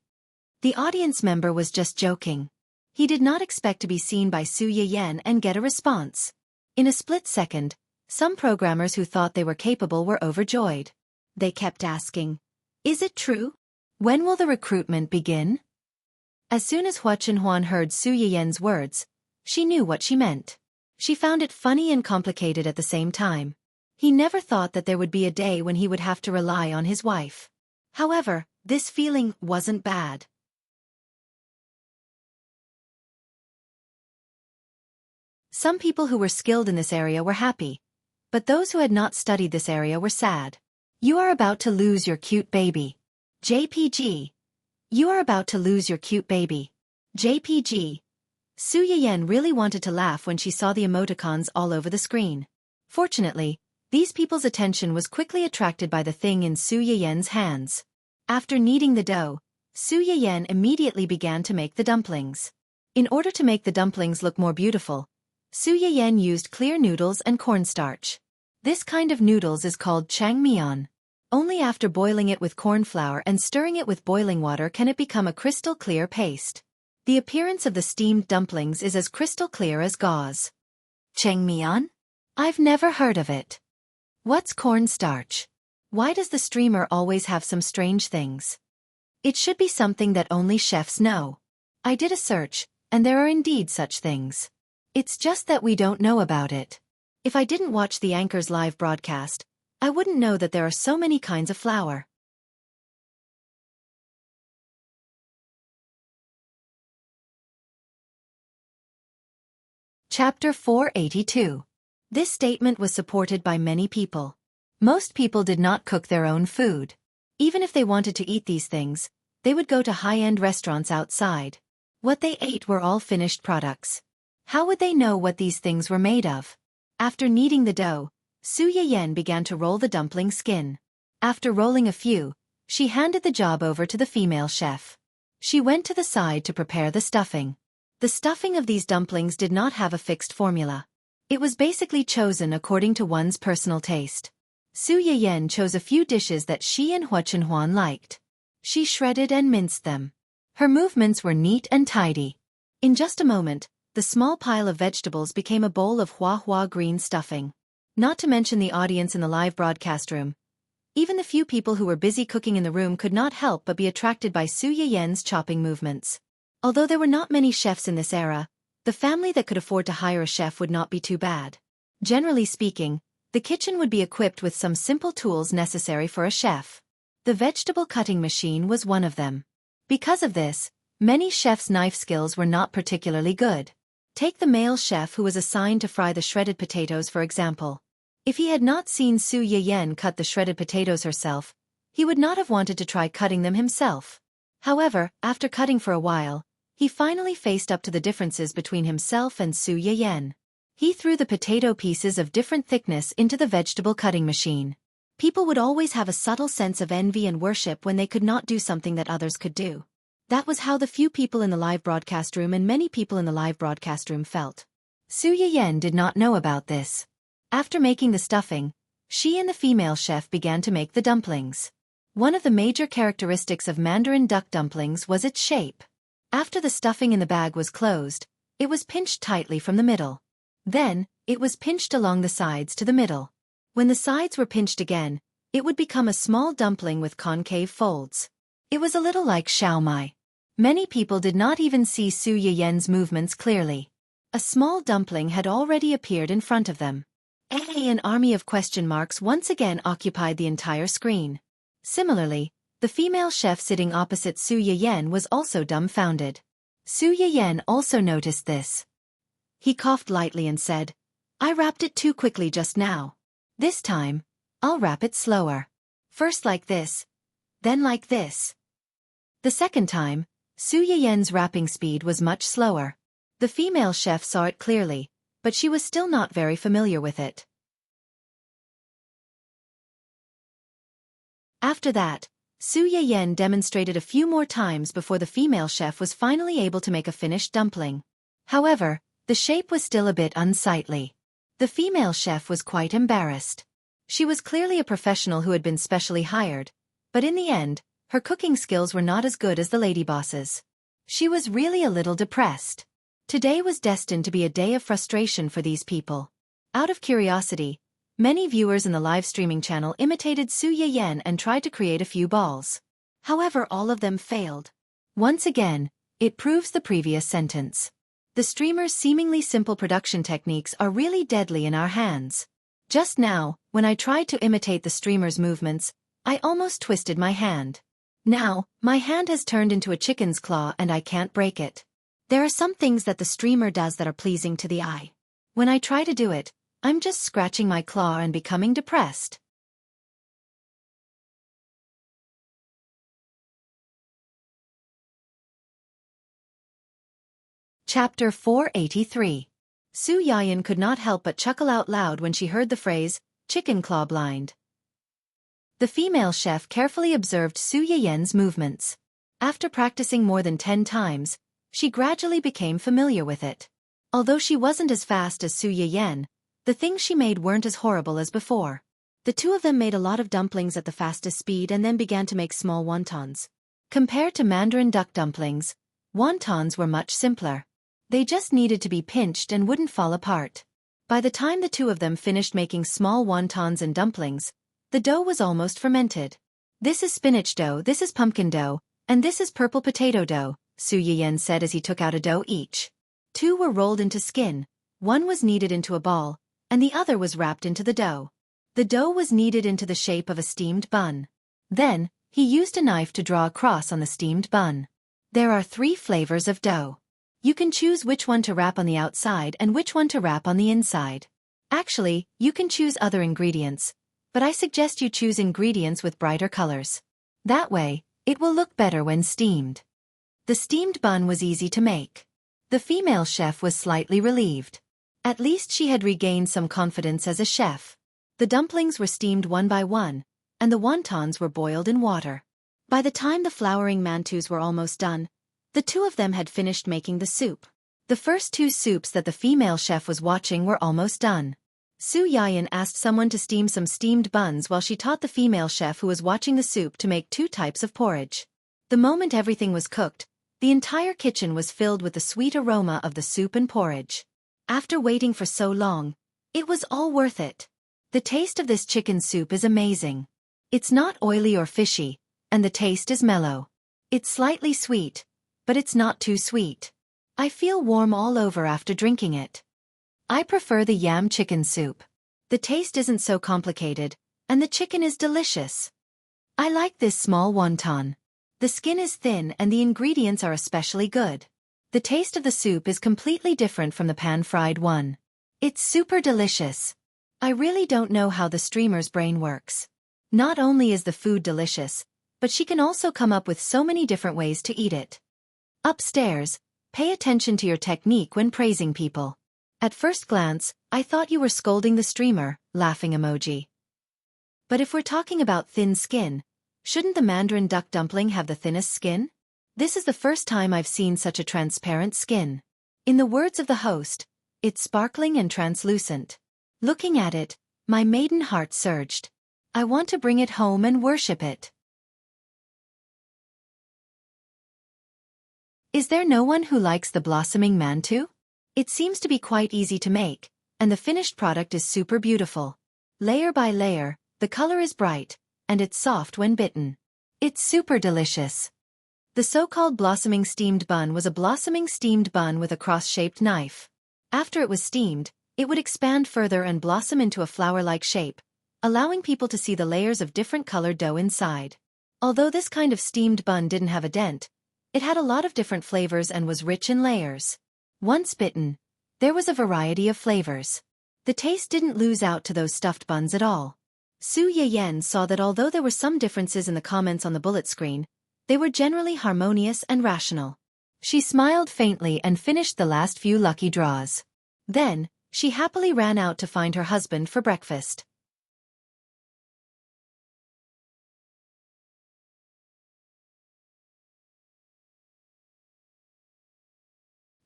The audience member was just joking. He did not expect to be seen by Su Yiyan and get a response. In a split second, some programmers who thought they were capable were overjoyed. They kept asking, "Is it true? When will the recruitment begin? As soon as Hua Chenhuan heard Su Yiyan's words, she knew what she meant. She found it funny and complicated at the same time. He never thought that there would be a day when he would have to rely on his wife. However, this feeling wasn't bad. Some people who were skilled in this area were happy, but those who had not studied this area were sad. You are about to lose your cute baby. JPG. You are about to lose your cute baby. JPG. Su Yiyan really wanted to laugh when she saw the emoticons all over the screen. Fortunately, these people's attention was quickly attracted by the thing in Su Yiyan's hands. After kneading the dough, Su Yiyan immediately began to make the dumplings. In order to make the dumplings look more beautiful, Su Yiyan used clear noodles and cornstarch. This kind of noodles is called changmian. Only after boiling it with corn flour and stirring it with boiling water can it become a crystal clear paste. The appearance of the steamed dumplings is as crystal clear as gauze. Changmian? I've never heard of it. What's cornstarch? Why does the streamer always have some strange things? It should be something that only chefs know. I did a search, and there are indeed such things. It's just that we don't know about it. If I didn't watch the anchor's live broadcast, I wouldn't know that there are so many kinds of flour. Chapter 482. This statement was supported by many people. Most people did not cook their own food. Even if they wanted to eat these things, they would go to high-end restaurants outside. What they ate were all finished products. How would they know what these things were made of? After kneading the dough, Su Yiyan began to roll the dumpling skin. After rolling a few, she handed the job over to the female chef. She went to the side to prepare the stuffing. The stuffing of these dumplings did not have a fixed formula. It was basically chosen according to one's personal taste. Su Yiyan chose a few dishes that she and Hua Chenhuan liked. She shredded and minced them. Her movements were neat and tidy. In just a moment, the small pile of vegetables became a bowl of hua green stuffing. Not to mention the audience in the live broadcast room. Even the few people who were busy cooking in the room could not help but be attracted by Su Yiyan's chopping movements. Although there were not many chefs in this era, the family that could afford to hire a chef would not be too bad. Generally speaking, the kitchen would be equipped with some simple tools necessary for a chef. The vegetable cutting machine was one of them. Because of this, many chefs' knife skills were not particularly good. Take the male chef who was assigned to fry the shredded potatoes for example. If he had not seen Su Yiyan cut the shredded potatoes herself, he would not have wanted to try cutting them himself. However, after cutting for a while, he finally faced up to the differences between himself and Su Yiyan. He threw the potato pieces of different thickness into the vegetable cutting machine. People would always have a subtle sense of envy and worship when they could not do something that others could do. That was how the few people in the live broadcast room and many people in the live broadcast room felt. Su Yiyan did not know about this. After making the stuffing, she and the female chef began to make the dumplings. One of the major characteristics of Mandarin duck dumplings was its shape. After the stuffing in the bag was closed, it was pinched tightly from the middle. Then, it was pinched along the sides to the middle. When the sides were pinched again, it would become a small dumpling with concave folds. It was a little like xiaomai. Many people did not even see Su Yiyan's movements clearly. A small dumpling had already appeared in front of them. An army of question marks once again occupied the entire screen. Similarly, the female chef sitting opposite Su Yiyan was also dumbfounded. Su Yiyan also noticed this. He coughed lightly and said, "I wrapped it too quickly just now. This time, I'll wrap it slower. First like this, then like this." The second time, Su Yiyan's wrapping speed was much slower. The female chef saw it clearly, but she was still not very familiar with it. After that, Su Yiyan demonstrated a few more times before the female chef was finally able to make a finished dumpling. However, the shape was still a bit unsightly. The female chef was quite embarrassed. She was clearly a professional who had been specially hired, but in the end, her cooking skills were not as good as the lady boss's. She was really a little depressed. Today was destined to be a day of frustration for these people. Out of curiosity, many viewers in the live streaming channel imitated Su Yiyan and tried to create a few balls. However, all of them failed. Once again, it proves the previous sentence. The streamer's seemingly simple production techniques are really deadly in our hands. Just now, when I tried to imitate the streamer's movements, I almost twisted my hand. Now, my hand has turned into a chicken's claw and I can't break it. There are some things that the streamer does that are pleasing to the eye. When I try to do it, I'm just scratching my claw and becoming depressed. Chapter 483. Su Yayan could not help but chuckle out loud when she heard the phrase, chicken claw blind. The female chef carefully observed Su Yayan's movements. After practicing more than 10 times, she gradually became familiar with it. Although she wasn't as fast as Su Yayan, the things she made weren't as horrible as before. The two of them made a lot of dumplings at the fastest speed and then began to make small wontons. Compared to Mandarin duck dumplings, wontons were much simpler. They just needed to be pinched and wouldn't fall apart. By the time the two of them finished making small wontons and dumplings, the dough was almost fermented. This is spinach dough, this is pumpkin dough, and this is purple potato dough, Su Yayan said as he took out a dough each. 2 were rolled into skin, 1 was kneaded into a ball, and the other was wrapped into the dough. The dough was kneaded into the shape of a steamed bun. Then, he used a knife to draw a cross on the steamed bun. There are 3 flavors of dough. You can choose which one to wrap on the outside and which one to wrap on the inside. Actually, you can choose other ingredients, but I suggest you choose ingredients with brighter colors. That way, it will look better when steamed. The steamed bun was easy to make. The female chef was slightly relieved. At least she had regained some confidence as a chef. The dumplings were steamed one by one, and the wontons were boiled in water. By the time the flouring mantus were almost done, the two of them had finished making the soup. The first 2 soups that the female chef was watching were almost done. Su Yayan asked someone to steam some steamed buns while she taught the female chef who was watching the soup to make 2 types of porridge. The moment everything was cooked, the entire kitchen was filled with the sweet aroma of the soup and porridge. After waiting for so long, it was all worth it. The taste of this chicken soup is amazing. It's not oily or fishy, and the taste is mellow. It's slightly sweet, but it's not too sweet. I feel warm all over after drinking it. I prefer the yam chicken soup. The taste isn't so complicated, and the chicken is delicious. I like this small wonton. The skin is thin and the ingredients are especially good. The taste of the soup is completely different from the pan-fried one. It's super delicious. I really don't know how the streamer's brain works. Not only is the food delicious, but she can also come up with so many different ways to eat it. Upstairs, pay attention to your technique when praising people. At first glance, I thought you were scolding the streamer, laughing emoji. But if we're talking about thin skin, shouldn't the Mandarin duck dumpling have the thinnest skin? This is the first time I've seen such a transparent skin. In the words of the host, it's sparkling and translucent. Looking at it, my maiden heart surged. I want to bring it home and worship it. Is there no one who likes the blossoming mantu? It seems to be quite easy to make, and the finished product is super beautiful. Layer by layer, the color is bright, and it's soft when bitten. It's super delicious. The so-called blossoming steamed bun was a blossoming steamed bun with a cross-shaped knife. After it was steamed, it would expand further and blossom into a flower-like shape, allowing people to see the layers of different colored dough inside. Although this kind of steamed bun didn't have a dent, it had a lot of different flavors and was rich in layers. Once bitten, there was a variety of flavors. The taste didn't lose out to those stuffed buns at all. Su Yayan saw that although there were some differences in the comments on the bullet screen, they were generally harmonious and rational. She smiled faintly and finished the last few lucky draws. Then, she happily ran out to find her husband for breakfast.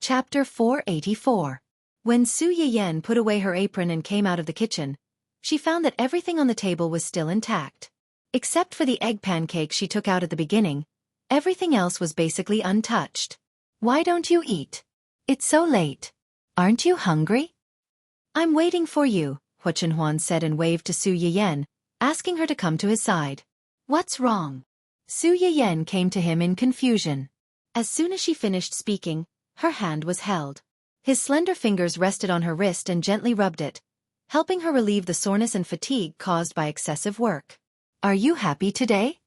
Chapter 484. When Su Yayan put away her apron and came out of the kitchen, she found that everything on the table was still intact. Except for the egg pancake she took out at the beginning, everything else was basically untouched. Why don't you eat? It's so late. Aren't you hungry? I'm waiting for you, Huan said and waved to Su Yayan, asking her to come to his side. What's wrong? Su Yiyen came to him in confusion. As soon as she finished speaking, her hand was held. His slender fingers rested on her wrist and gently rubbed it, helping her relieve the soreness and fatigue caused by excessive work. Are you happy today?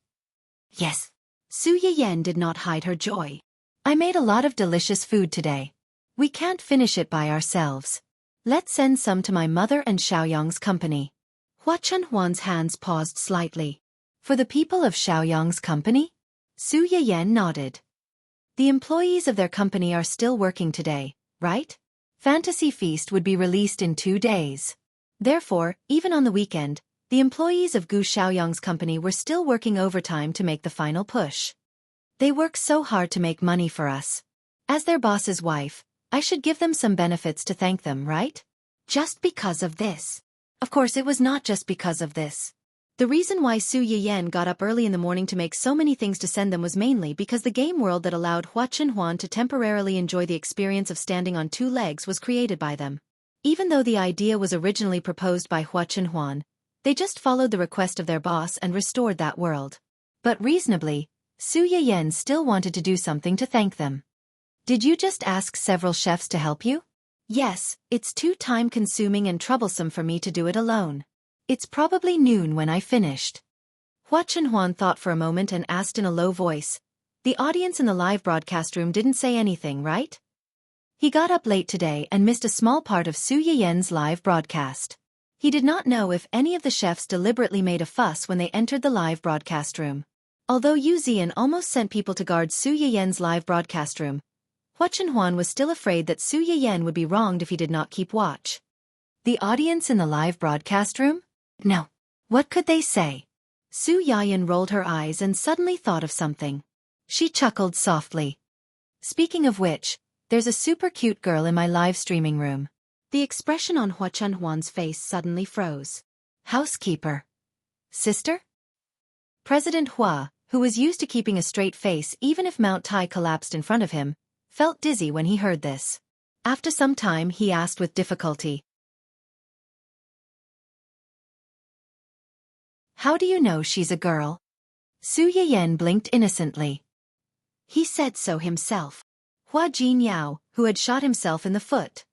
Yes. Su Yiyen did not hide her joy. I made a lot of delicious food today. We can't finish it by ourselves. Let's send some to my mother and Xiaoyang's company. Hua Chunhuan's hands paused slightly. For the people of Xiaoyang's company? Su Yiyen nodded. The employees of their company are still working today, right? Fantasy Feast would be released in 2 days. Therefore, even on the weekend, the employees of Gu Xiaoyang's company were still working overtime to make the final push. They work so hard to make money for us. As their boss's wife, I should give them some benefits to thank them, right? Just because of this. Of course, it was not just because of this. The reason why Su Yiyen got up early in the morning to make so many things to send them was mainly because the game world that allowed Hua Chunhuan to temporarily enjoy the experience of standing on 2 legs was created by them. Even though the idea was originally proposed by Hua Chunhuan, they just followed the request of their boss and restored that world. But reasonably, Su Yiyen still wanted to do something to thank them. Did you just ask several chefs to help you? Yes, it's too time-consuming and troublesome for me to do it alone. It's probably noon when I finished. Hua Chunhuan thought for a moment and asked in a low voice. The audience in the live broadcast room didn't say anything, right? He got up late today and missed a small part of Su Yiyen's live broadcast. He did not know if any of the chefs deliberately made a fuss when they entered the live broadcast room. Although Yu Zian almost sent people to guard Su Yiyen's live broadcast room, Hua Chunhuan was still afraid that Su Yiyen would be wronged if he did not keep watch. The audience in the live broadcast room? No. What could they say? Su Yiyen rolled her eyes and suddenly thought of something. She chuckled softly. Speaking of which, there's a super cute girl in my live streaming room. The expression on Hua Chunhuan's face suddenly froze. Housekeeper. Sister? President Hua, who was used to keeping a straight face even if Mount Tai collapsed in front of him, felt dizzy when he heard this. After some time he asked with difficulty. How do you know she's a girl? Su Yiyen blinked innocently. He said so himself. Hua Jinyao, who had shot himself in the foot.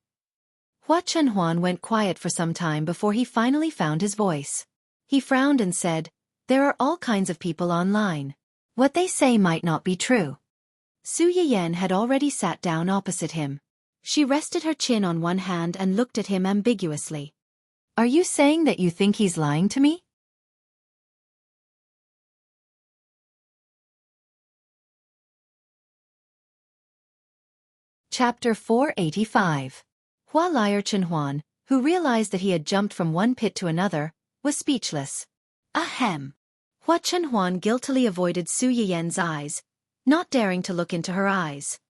Hua Chunhuan went quiet for some time before he finally found his voice. He frowned and said, there are all kinds of people online. What they say might not be true. Su Yiyen had already sat down opposite him. She rested her chin on one hand and looked at him ambiguously. Are you saying that you think he's lying to me? Chapter 485. Hua Liar Chunhuan, who realized that he had jumped from one pit to another, was speechless. Ahem. Hua Chunhuan guiltily avoided Su Yiyen's eyes, not daring to look into her eyes.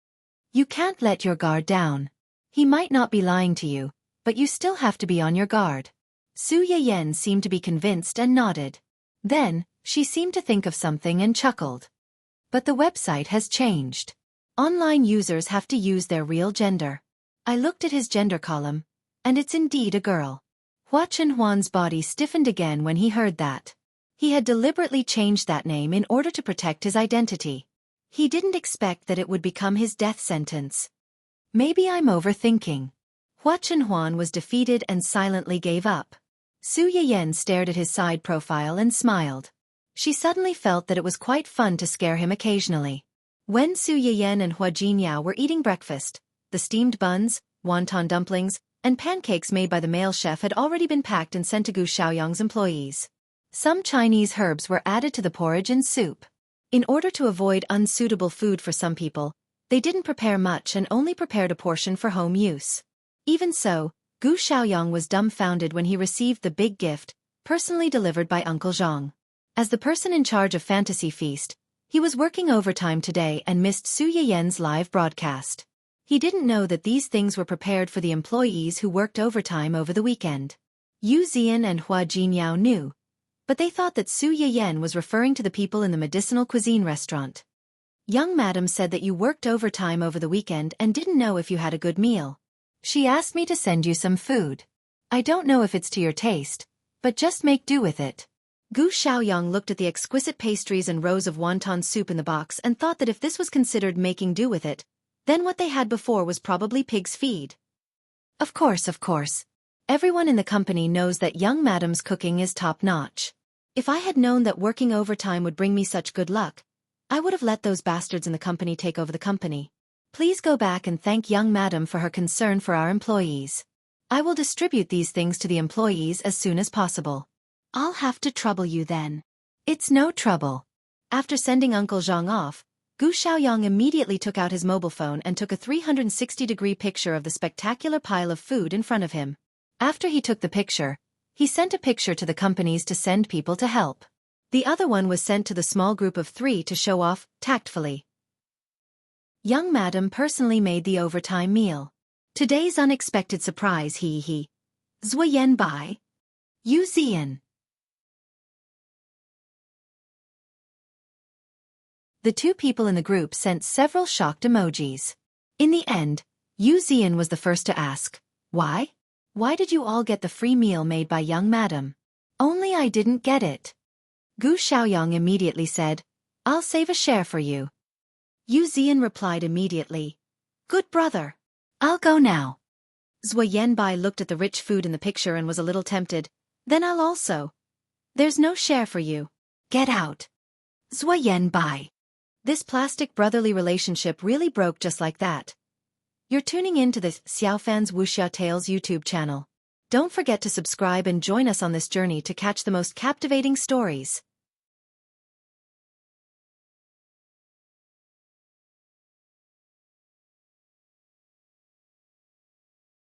You can't let your guard down. He might not be lying to you, but you still have to be on your guard. Su Yiyen seemed to be convinced and nodded. Then, she seemed to think of something and chuckled. But the website has changed. Online users have to use their real gender. I looked at his gender column, and it's indeed a girl. Hua Chunhuan's body stiffened again when he heard that. He had deliberately changed that name in order to protect his identity. He didn't expect that it would become his death sentence. Maybe I'm overthinking. Hua Chunhuan was defeated and silently gave up. Su Yiyen stared at his side profile and smiled. She suddenly felt that it was quite fun to scare him occasionally. When Su Yiyen and Hua Jinyao were eating breakfast, the steamed buns, wonton dumplings, and pancakes made by the male chef had already been packed and sent to Gu Xiaoyang's employees. Some Chinese herbs were added to the porridge and soup. In order to avoid unsuitable food for some people, they didn't prepare much and only prepared a portion for home use. Even so, Gu Xiaoyang was dumbfounded when he received the big gift, personally delivered by Uncle Zhang. As the person in charge of Fantasy Feast, he was working overtime today and missed Su Yiyen's live broadcast. He didn't know that these things were prepared for the employees who worked overtime over the weekend. Yu Zian and Hua Jinyao knew, but they thought that Su Yiyen was referring to the people in the medicinal cuisine restaurant. Young madam said that you worked overtime over the weekend and didn't know if you had a good meal. She asked me to send you some food. I don't know if it's to your taste, but just make do with it. Gu Xiaoyang looked at the exquisite pastries and rows of wonton soup in the box and thought that if this was considered making do with it, then what they had before was probably pig's feed. Of course. Everyone in the company knows that young madam's cooking is top-notch. If I had known that working overtime would bring me such good luck, I would have let those bastards in the company take over the company. Please go back and thank young madam for her concern for our employees. I will distribute these things to the employees as soon as possible. I'll have to trouble you then. It's no trouble. After sending Uncle Zhang off, Gu Xiaoyang immediately took out his mobile phone and took a 360-degree picture of the spectacular pile of food in front of him. After he took the picture, he sent a picture to the companies to send people to help. The other one was sent to the small group of 3 to show off, tactfully. Young madam personally made the overtime meal. Today's unexpected surprise Zuoyan by Yu Zian. The 2 people in the group sent several shocked emojis. In the end, Yu Zian was the first to ask, Why? Why did you all get the free meal made by young madam? Only I didn't get it. Gu Xiaoyang immediately said, I'll save a share for you. Yu Zian replied immediately, Good brother. I'll go now. Zuo Bai looked at the rich food in the picture and was a little tempted. Then I'll also. There's no share for you. Get out. Zuo Bai. This plastic brotherly relationship really broke just like that. You're tuning in to the Xiaofan's Wuxia Tales YouTube channel. Don't forget to subscribe and join us on this journey to catch the most captivating stories.